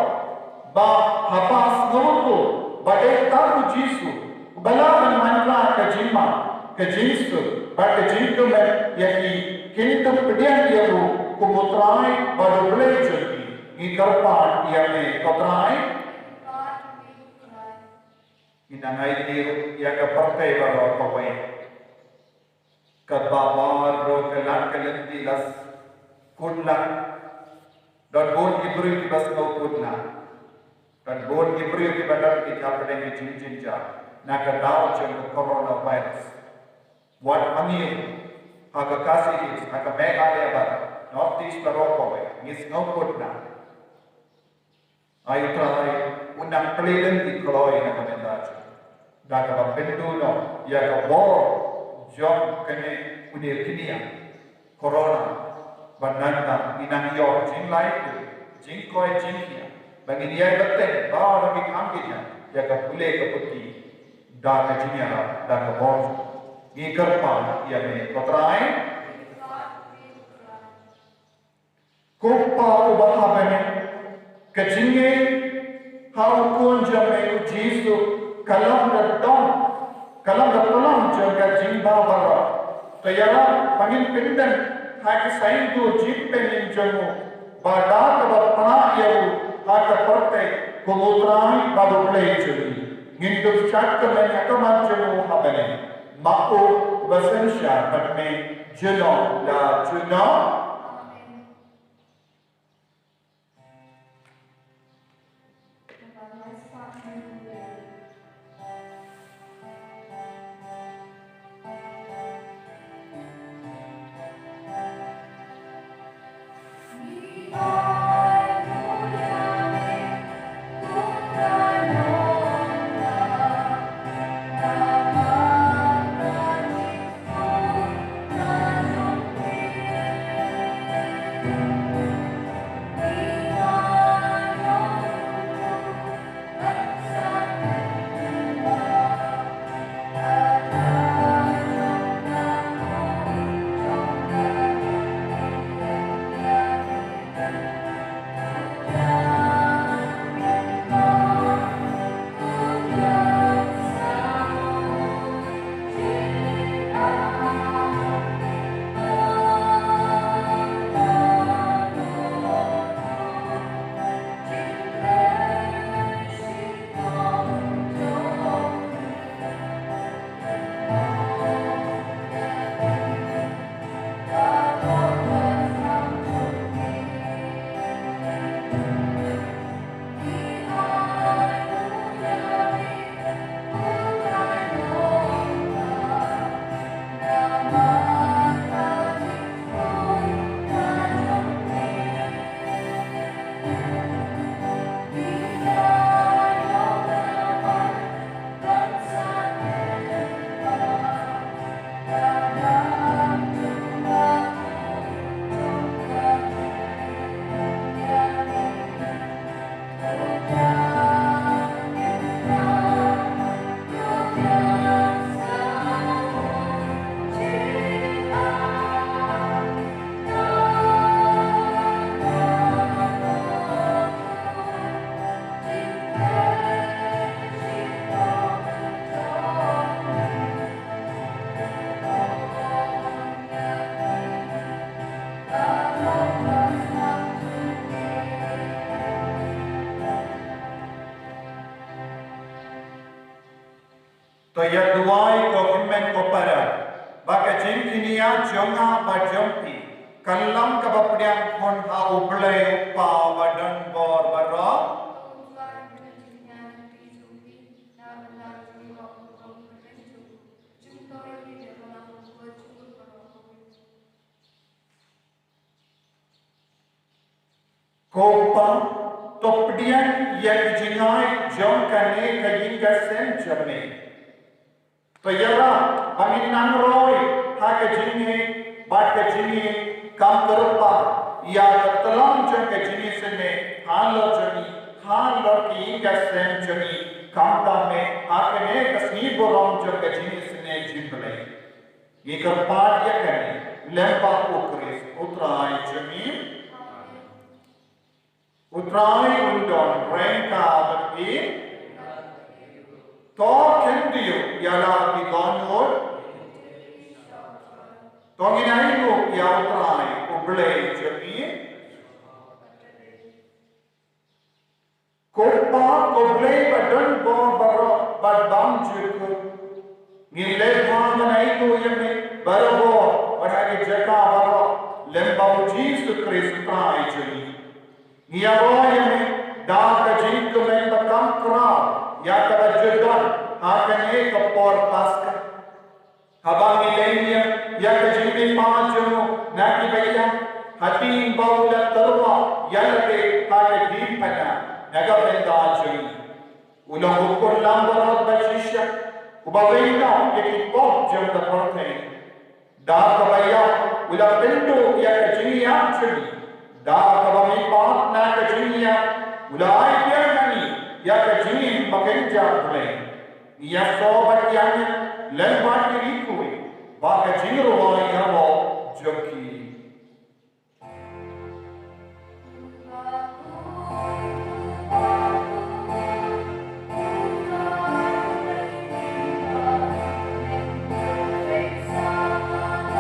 ba hapas nuku badai tahu Yesus bala mantra kajima kajinsu ba kajintu me yaki kintu pedian dia ru kumutrai baru belajar ni kerpan yang dikotrai inangai diru ya ke partai baro kawai kababar ro kelan kelendilas kunla dan bon ibri kibas kau kunla dan bon ibri ki badar ki kapade ki jinjinja na ka daw chen coronavirus what amir aga kasi aga meghalaya ba north east baroko ngis no kunla ayu trai unang plelen di kloy na kamendaj da ka bendu no ya ka bor jom kene unir kinia corona bananta minang yo jing lai tu jing koi jing kia bagi dia betul bahawa kami ambilnya ya ke boleh ke putih dah ke jinya dah ke bor ni kerpan ia me kotrai kupa ubah bene ke jinge hau kun jame Yesu kalam datang kalam datang jaga jingba bara Tayara pangin pindan haki saindu jimpenin jamu bada kabapana yau haka porte kumutrai baduplay juli ngindu chat kamen akaman jamu habane mako basensha patme juno la juno Toya duai ko imen ko para baka jingkinia jonga ba jompi kallam ka bapdiang kon ha ublay upa badan bor baro kopa topdian yang jingai jong kane kajing gasen jame Toyara bangin nangroi hake jingi bat ke jingi kam karupa ya telang jong ke jingi sene halo ki gasen jami kam me hake ne kasni borong jong ke jingi sene jimble ye karpat ya kane lempa ukris utrai jami utrai undon rengka bati to kendiyo yala ki donor tonginai ko ya utrai ublay jami kopa ublay badan bo baro badam jiku ngile manai ko yame barabo barage jaka baro lembau Jesus Christ utrai jami niyawo yame da ka jinku men bakam kra ya kabajudan hakane kapor paska habang millennium ya kajimbi panjunu naki baya hatim baula tarwa yalate hake deepana naga benda juni ulang ukul lambarot bashisha ubawena yaki pop jam da protein da kabaya ulang bendu ya kajini juni da kabami pat na kajini ulai dia kani ya kajini makenja play ya sobat yang lembat diriku ba kajini ruwai hawo joki Sama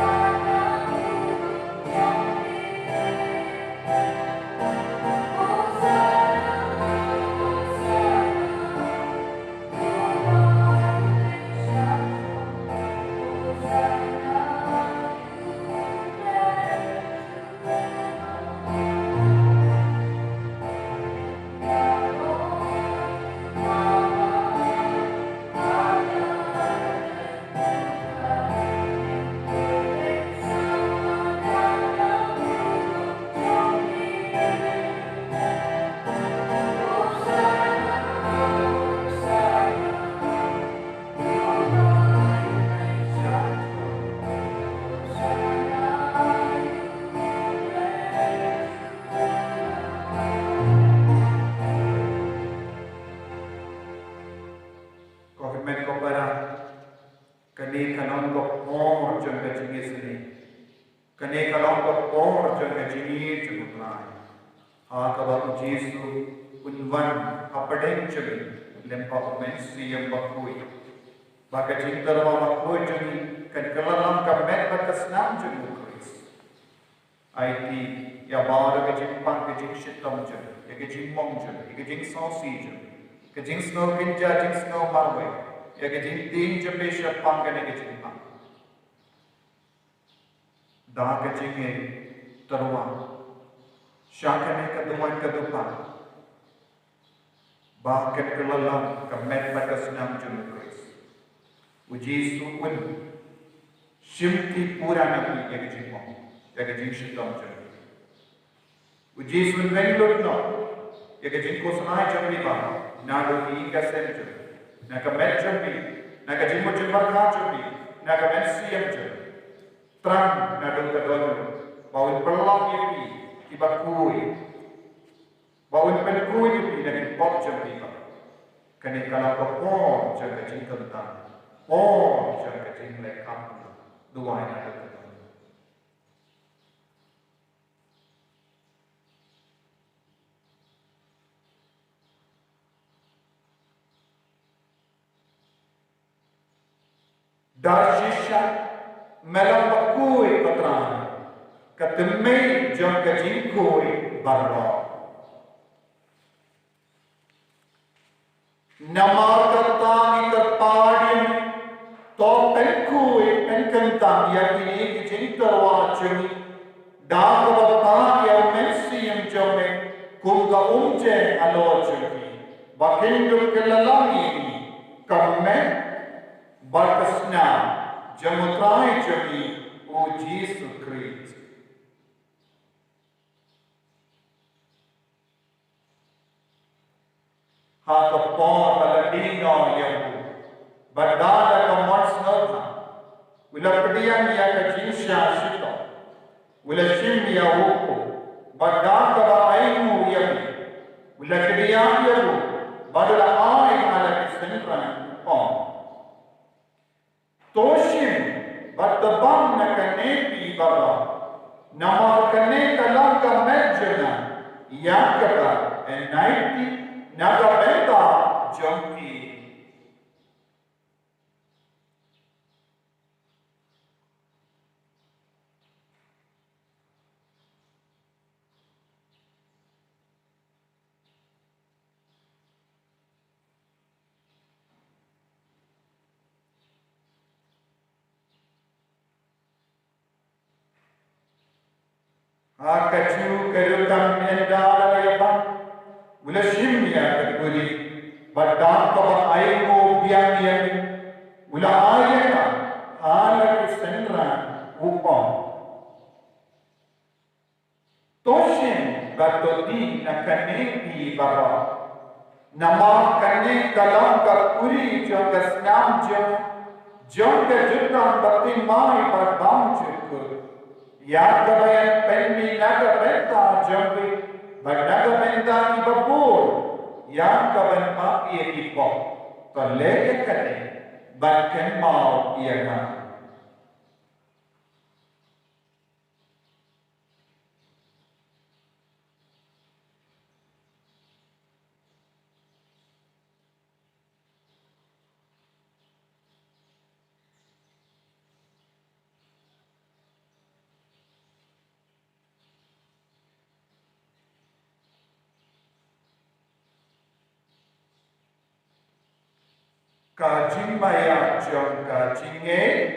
Hakabaku Jesu unwan apadeng jemi lempa umensi yang bakui. Baka cinta mama bakui jemi kan kelalam kamet batasnam jemi Kris. IT ya baru ke jimpang ke jing shitam jemi, ya ke jing mong jemi, ya ke jing sausi jemi, ke jing snow kinja jing snow marwe, ya ke jing ting jemi syapang ke ne ke jimpang. Dah ke jinge terwang. Syakane keduan kedupan. Bahkan kelalam kemet pada senam jemu Kris. Uji suun. Shimti pura nabi yang jimong. Yang jingshidam jemu. Uji suun venlut no. Yang jingko sanai jemu bah. Nado ika sen jemu. Naga met jemu. Naga jimu jembarka jemu. Naga met siam jemu. Terang nado kedonu. Bawin pelang yepi. Ibakui, bawin penkui itu dengan pop jembi, kene kalau pop jaga jingkentang, pop jaga jinglekam, dua ini ada ketemu. Darshisha melambakui keterangan. Katemei jang kajingkoi barra. Namar katang terpadin to penkui penkentang yakini kajing terwa jemi dah kebatang yang mensi yang jome kumga umje alo jemi bakindu kelalangi kamme batasna jamutrai jemi o Jesus Christ. Haka por paladino yahu badala ka marsnota wila pedian ya ka jinsha shito wila shim yahu badaka ba aimu yahu wila kedian yahu badala ai ala kisentran on toshim badabam na kanepi baba namar kane kalam ka mejna yakata and 90 Naga benda jangki. Akacu kerutam endala leban. Wala shimya kaguli, badang kaba aimu biang yang wala ayaka hala kisendra upam. Toshin gatodi nakanepi baba, nama kane kalam kapuri jangka snam jangka jutang batin mai badam jukur, ya kabayan penmi naga benta jambi. Bagaimana benda di babur yang kawan mak ia kipok, terlebih kene bahkan mau ia nak. Kajing maya jong kajinge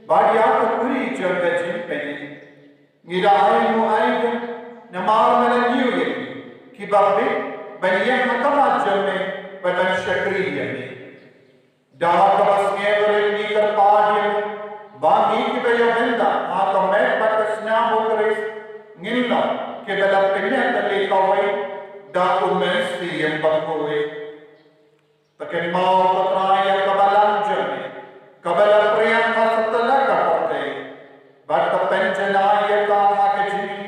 Badia kuri jaga jimpeni. Ngira aimu aigen namar mana niuye. Kibabi banyak makamat jame badan syakriya ni. Dah kabas ngevere ni kerpadiam. Bangi kibaya benda atau met batasnya bukeris ngilla kibala pinnya tali kawai dah umensi yang bakoi. Takin mau petraya kabalan jame. Kabala priyam masatala kapote. Batta penjanaya kama kajini.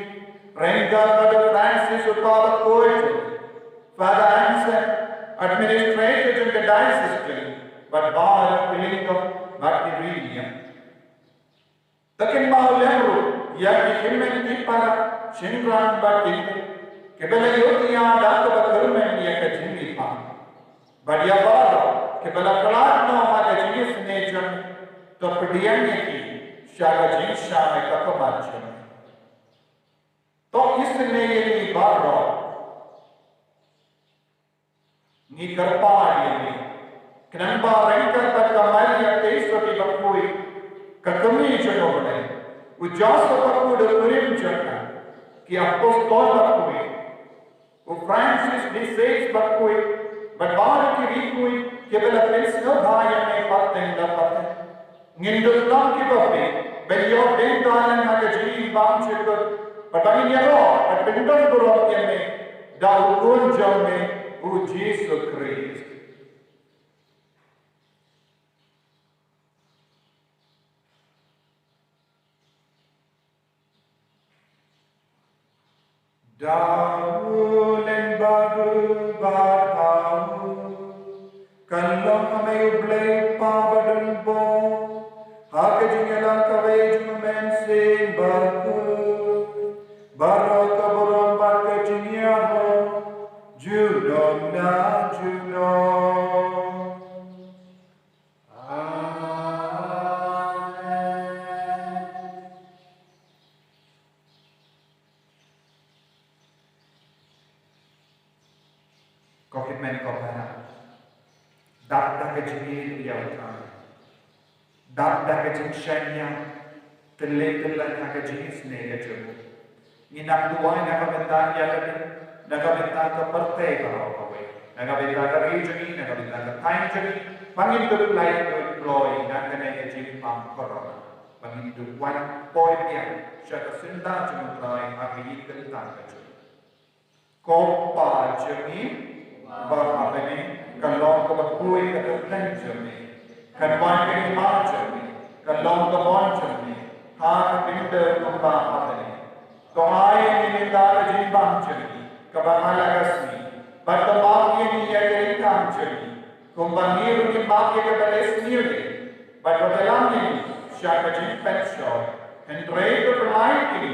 Renga pada Francis utara koite. Father Anson, administrator in the diocese, but bar Pilingo, Martirinia. Takin mau lemru, yaki himmen kipara, Shingran Batin, Kebela Yotia, Daka Bakurman, Yakajini Pan. But Yabara, Kebela Kalatno, Makajinis nature, Topadianiki, Shagajin Shama Kakamachin. To isne barro ni karpadi ni knamba renka takamaya teso di bakui kakami jonone ujaso bakuda kurim jana ki apostol bakui u Francis di seis bakui but bar ki rikui kebela pensno bhaya me patenda patte ngindul tam ki babe belyo dentalan magajini bam chekot. But I mean, but we don't go up here, da un jame, u Jesus Christ. Da ulen badu badau, kallam me ublay pabadan bo, hakajingela kavej men sin baku. Baraka buram barka jiniano, Juno na Juno. Amen. Kokit men kopana, dap dak jini yautan, dap dak jin shanya, telan dak jini snega jemu. Inak duai nagabenta yalani, nagabenta ka parte karawaway, nagabenta ka regioni, nagabenta ka time journey, pangindut life to employ, naganay ka pang corona. Pangindut 1 point yan, siya ka sinda jumutray, agayit ka tanga jum. Kopa jumi, barabani, kalong ka bakuy ka tatlan jumi, kanwan ka ima jumi, kalong ka bon jumi, ha pinda kumba abani. तो आए निमित्तार जीवन चली कबाला रस्मी बर्तमान ये नियत काम चली कुंभनीर की बात ये कबले स्नीरे बर्तमान ये शाकजी पेट्रो एंड्रेड प्रलाय की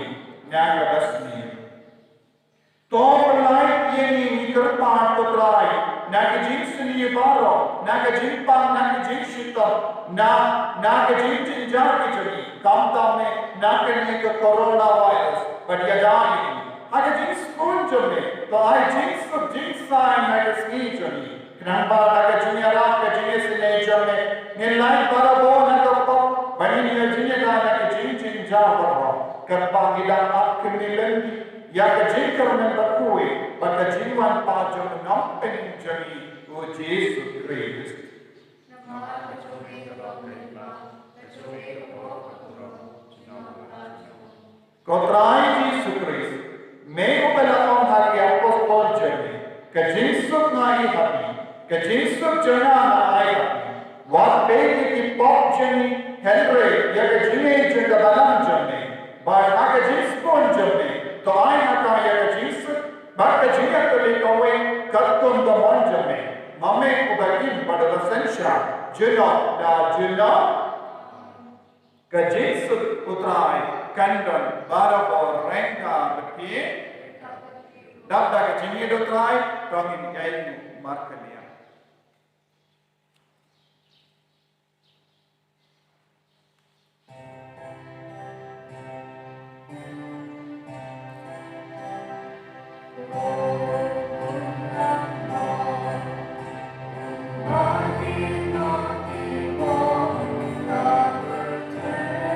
न्याय रस्मी तो प्रलाय ये निकर पांच प्रलाय नागजीत स्नीय बारो नागजीत पांच नागजीत शीतल नागजीत जिंजार की चली कामता में नागने का corona virus but yadani aga jins kun jome to ai jins ko jins sign naga ski joni knamba naga juniora ka jins ne jome nilai parabo naga po bani ne jinya naga jin ja baro kappa gida ak milendi ya ka jin karmen bakui but ka jinwan pa jom nom pen joni o Jesus Christ Namah Jodi Bakrima, Jodi Kotrai Jesus Christ, mego belakon hari apostol jami, ke Jesus nai hati, ke Jesus jana nai hati, wat begi ki pop jami, Henry, ya ke jine jaga balam jami, bar aga Jesus pon jami, to ai hata ya ke Jesus, bar ke jine tuli kawe, katun da mon jami, mame ubagin pada rasensya, jina da jina, ke Jesus utrai, Kandon, Barabo, Renka, Baki, Dabda ke Jini Dutrai, Tongin Yayu, Markalia. Nati, nati, nati, nati,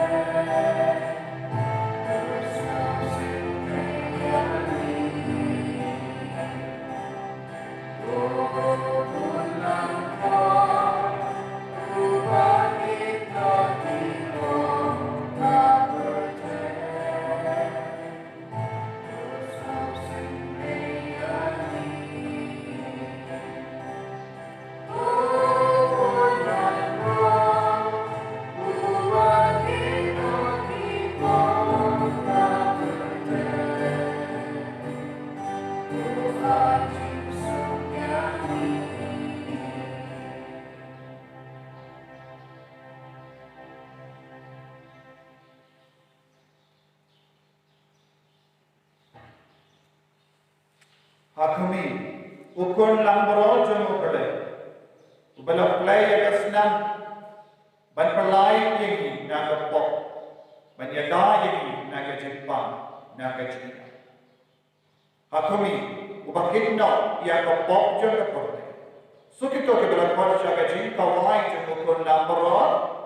Akumi, ukun lambro jemu bele. Ubela play yakasnam. Ban pelai yegi naga pop. Ban yada yegi naga jepang naga China. Akumi, ubakitno yaga pop jaga porte. Sukito ke bela kwa jaga jin kawai jemu ukun lambro.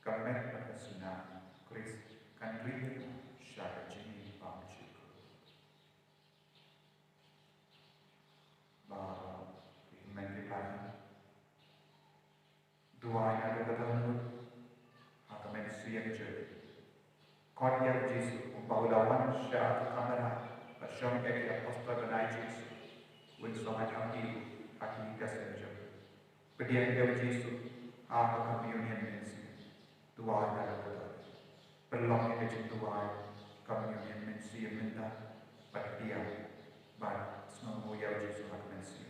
Kamet Pakasuna, Chris, Kandri, Shakajini, Bamchuk. Mendipan. Dua yang ada dalam Hakamen Siang Jadi. Kodia Jesu, Umpaudawan Syah Kamera, Asyam Eki Apostel Benai Jesu, Winsomat Haki, Haki Gasenjam. Pedian Jesu, Haka Communion Mensi. Dua dalam pelong yang dua communion mensi minta pada dia bar semua yang Yesus akan mensi.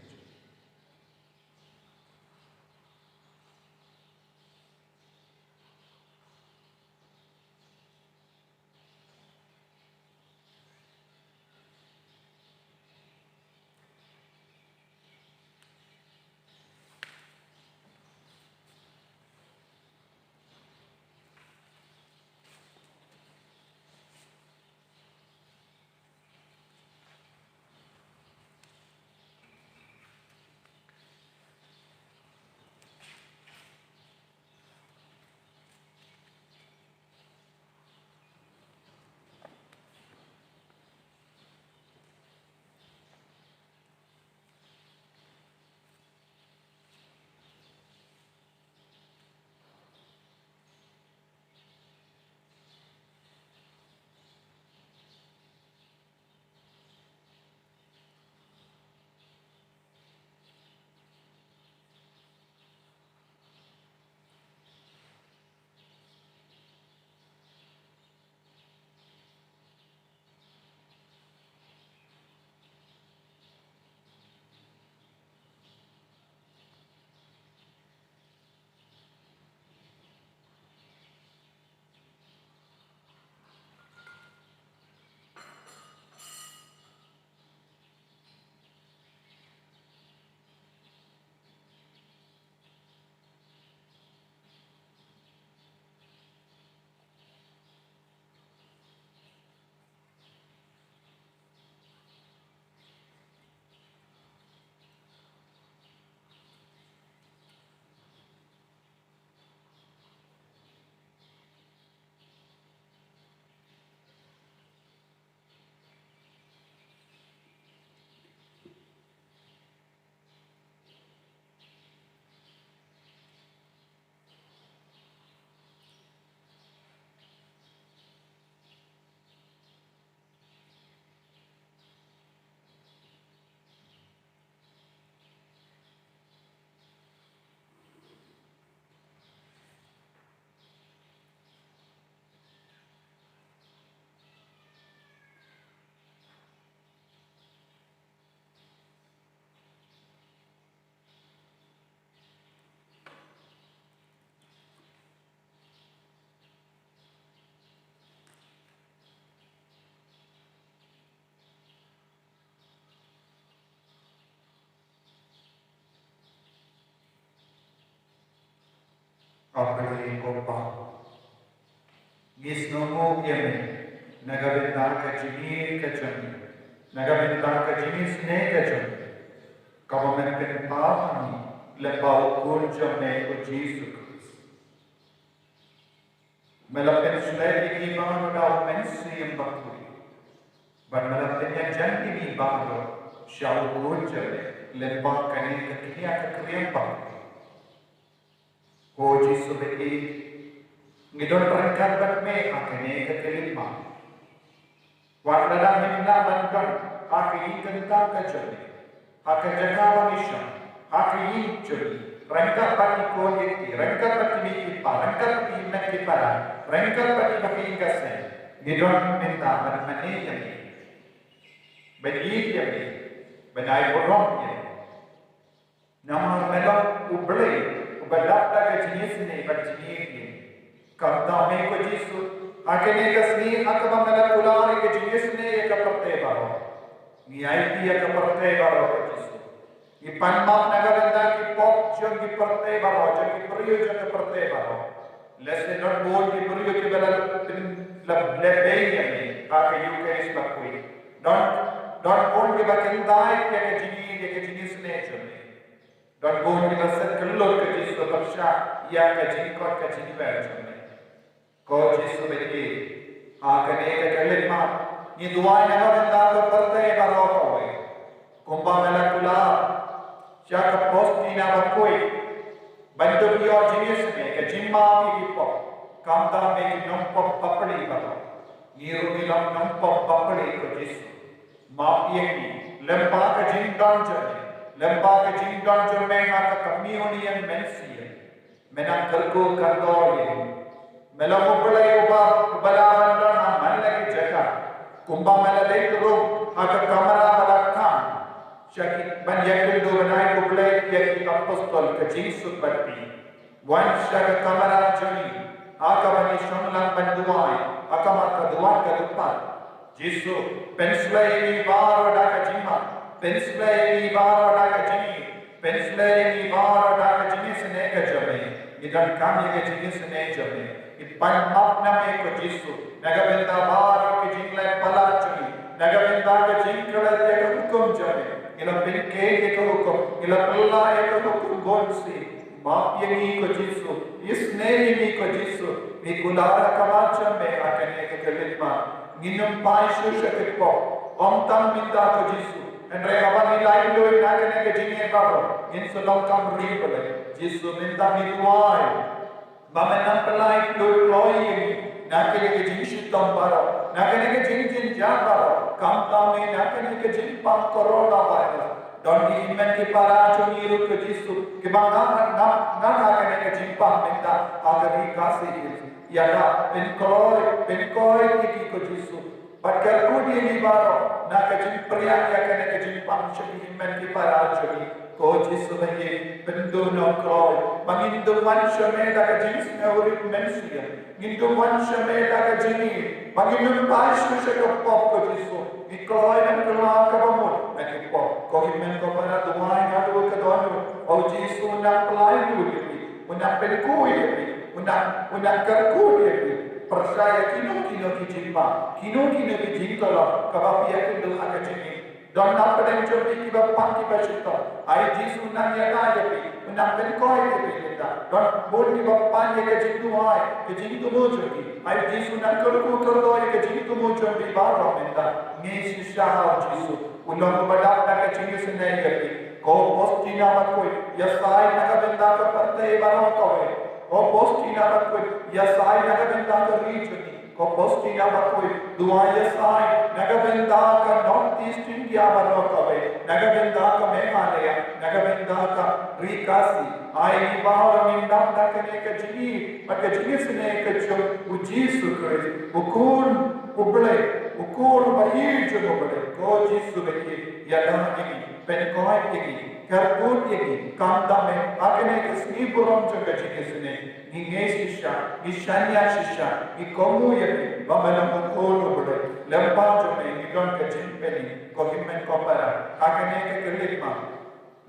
Apalagi kopa. Gisnomo yemi. Nagabinda kajini kajani. Nagabinda kajini sne kajani. Kau mungkin pahami lebau kunjung ne uji sukses. Melapin sulai di bawah daun mensi yang bakuri. Bermelapin yang janji di bawah syau kunjung lebau kani kekiya kekriam bakuri. Koji subeki ngidon perangkat batme akene kekelima. Wadada minna bantan aki kenta kajani. Haka jakawa misha. Haki jodi. Rangkat bati ko yekti. Rangkat bati mikipa. Rangkat bati nakipara. Rangkat bati makingkasne. Ngidon minta banmane yami. Benit yami. Benai borong yami. Nama melok ublay, ubadapta ke jenis ni berjenis ni. Karena me ko jisu, akene kasni akaba melok ulari ke jenis ni ek perte baro. Ni IT ek perte baro ke jisu. Ni panmak nagaranda ki pop jong ki perte baro, jong ki priyo jong ki perte baro. Lesson not board ki priyo ki bala lebay ni ake UK bakui. Don't board ki bakendai ke jenis ne jong. Don't go to the second look at this Parsha, Yakajin, Korkajin version. Coaches of the Akaneka Kalima, Niduan and Daka Perte Barokaway, Kumbamela Kula, Shaka Postina Bakui, Bandu your genius make a Jimma Pipo, Kamta make Numpop Papali Baro, Nirumilam Numpop Papali Kajis, Mapiaki, Lempaka Jim Dungeon. Lembaga jingdan jomena ka communion mensiye mena kalko kardoi mela mobulai uba balavan na manla ki jaga kumba mela leitro aka kamara balakhan shaki ban yakil do banai mobulai yaki apostol ka jinsu batti wan shaka kamara joni aka bani shonlan banduai aka maka duan ka dupat jisu penslai ni bar ka jima Penslay Bara Jini, Penslay Bara Jini Senega Jame, Idan Kami Jini Senejame, Ipan Mapna Meko Jisu, Nagavenda Bara Kijingla Palachuni, Nagavenda Jinkala Hukum Jame, Ila Pinke Hukum, Ila Pilla Hukum Gonsi, Mapiani Kojisu, Isnei Kojisu, Nikulara Kamachame, Akane Kalima, Ninum Pai Shushakipo, Omtam Minda Kojisu. And Rabani lied to it, Nakane Jini Baro, Insulum Ribble, Jisu Minta Midwai, Bamanapalai, Loi, Nakane Jinshi Tombaro, Nakane Jin Jambaro, Kamtame, Nakane Jin Pam Coronavirus, Don't be inventi Parachuni Rukajisu, Kibanga, Nakane Jin Pam Minta, Agari Kasi, Yada, Pinkoi, Kikojisu. But Kalkudi ni baro, nakajin priya ya kajin pamshaki inventi Parachuni, Koji Subayi, Penduno Kroy, Mangindu Vanshame Dakajin Snowri Mensia, Gindu Vanshame Dakajini, Mangindu Pashu Shaka Pop Kojisu, Nikroy and Kulakabamu, and a pop, Kohimen Kopara, the wine out of Kadonu, Ojisu Napalai Yuri, Unapenku, Unakarku. Percaya kino kijimba, kino kijingkala, kabapiya kindo akajini. Don't not put any job ki bapang ki bashito. I jisu nanya yapi, unapen koi yapi kita. Don't bold ki bapang ye kajintu ay, kajintu mo jobi. I jisu nakuru kurdo ye kajintu mo jobi baro menda. Ngi shisha jisu. Ulong badak na kajintu senai yapi. Ko postina makoi, yasai nakabenda ka parte baro kowe. Ko postina bakoi yasai nagabenda ka region ko postina bakoi duai yasai nagabenda ka North East India baro kawe nagabenda ka Meghalaya nagabenda ka Rikasi ai bawa minda takane ka jini maka jini sene ka jo ujisu kre ukun bayi jo bale ko jisu beki yada ini pen koi ini Karput yaki, kamtame, akane kasni buram jaga jinisne, ninge shisha, nishanya shisha, nikomu yaki, bamela mukolo bude, lempa jome, nidon ka jimpeni, kohimen kopara, akane ka kilitma,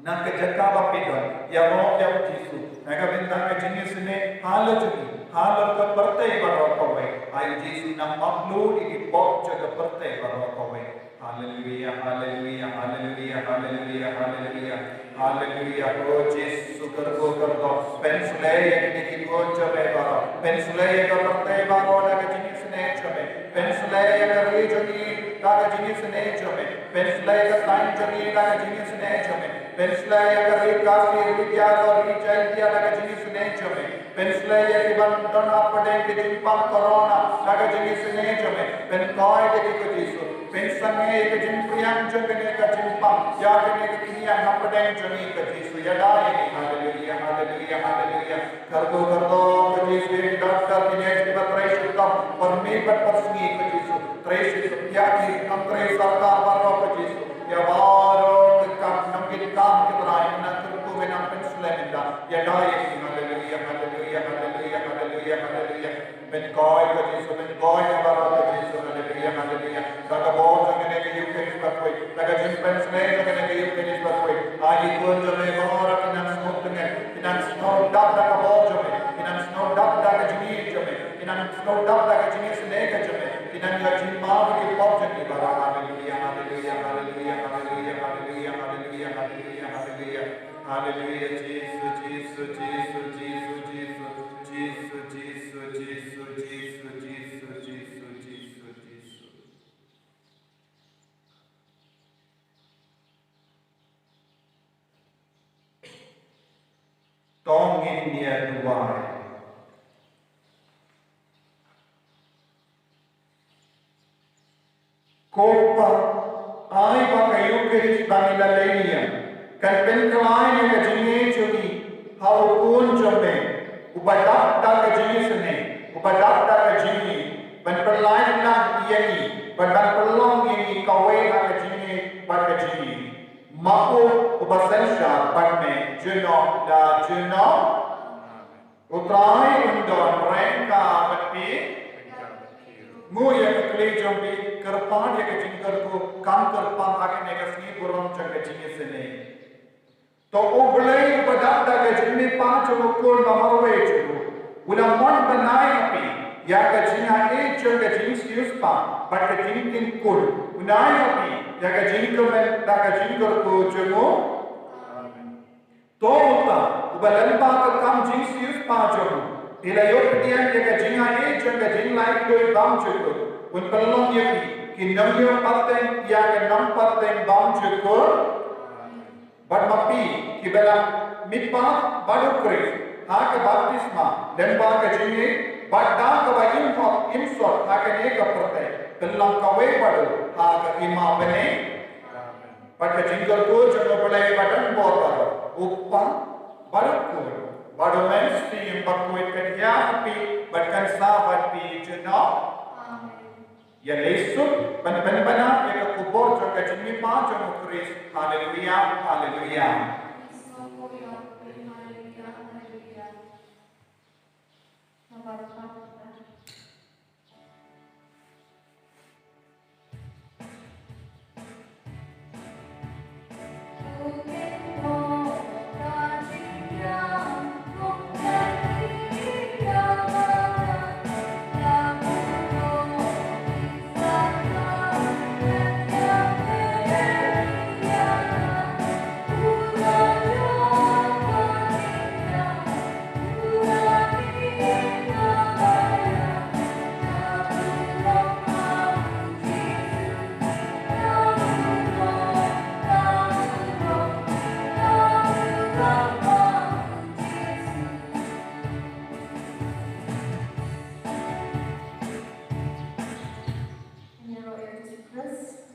naka jaka bapidon, yamo yam jisu, naga binda ka jinisne, hala jumi, hala ka perte baro kowe, ay jisu na mablu iki pop jaga perte baro kowe. Hallelujah, hallelujah, hallelujah, hallelujah, hallelujah, hallelujah. Oh Jesus, sukar ko kardo. Pensule yakni ki ko chabe baro. Pensule ka parte baro na ka jinis ne chabe. Pensule ka regioni na ka jinis ne chabe. Pensule ka time jani na ka jinis ne chabe. Pensule ka rikasi vidya ko richai dia na ka jinis ne chabe. Pensule ki bandan apade ki jimpam corona na ka jinis ne chabe. Pen koi ki ko jisu. Pensange ek jimpriyan jogane ka jimpam yagane ka kiniya napaden jani ka jisu yadai hallelujah hallelujah hallelujah kardo ka jisu doctor kinesh ki batrai shukam parme but persni ka jisu tresh yaki amtre sarkar baro ka jisu yavaro ka namgit kam ki tarai na kurku Ya daik haleluya haleluya haleluya haleluya haleluya. Ben koi ko Jesu ben koi ka bara ko Jesu haleluya haleluya. Daga bon jangene ke yuk keris bakoi. Daga jimpen sme jangene ke yuk keris bakoi. Agi kun jame bara kinan smutne. Kinan snow dab daga bon jame. Kinan snow dab daga jini jame. Kinan snow dab daga jini sne ka jame. Kinan ya jin ma ke pop jani bara haleluya haleluya haleluya haleluya haleluya haleluya haleluya haleluya. Hallelujah, Jesus, Jesus, Jesus, Jesus, Jesus, Jesus, Jesus, Jesus, Jesus, Jesus, Jesus, Jesus, Jesus. Tongin dia duai. Kopa, ai pakai yukeris bangila lenia. Kan penkelai yang kejini jadi hal pun jombe, upadat tak kejini sene, upadat tak kejini, penkelai nak ini, penkelong ini kawai nak kejini, pada kejini, mahu ubasensya pada jenuh dah jenuh, utrai undon mereka berpi, mu yang kekeli jombe kerpan yang kejini kerku, kam kerpan akan nekasni burung jang kejini sene. तो उबले पदार्थ का जिनमें पांच उनको नमरवे चुको उन्हें मन बनाए अपनी या कचिना एक जो कचिंस यूज़ पा बट कचिन किन कुल उन्हें अपनी या कचिन को मैं ता कचिन को चुको तो होता उबलन पा का काम जिंस यूज़ पा चुको इलायों पतियां या कचिना एक जो कचिन लाइक कोई बाम चुको उन पल्लों ये कि नम्यों पत्ते या के नम पत्ते बाम चुको But mapi kibela mitpa baru kris ha ke baptisma lemba ke jini but da ke ba imsot ha ke ne ke perte pelang kawe baru ha ke ima bene but ke jinggal ko jango pelai badan bor uppa baru ko baru mainstream bakuit ke dia api but kan sahabat pi jena ya lesut bana ya kubur jo ke jini pa jo kris haleluya haleluya This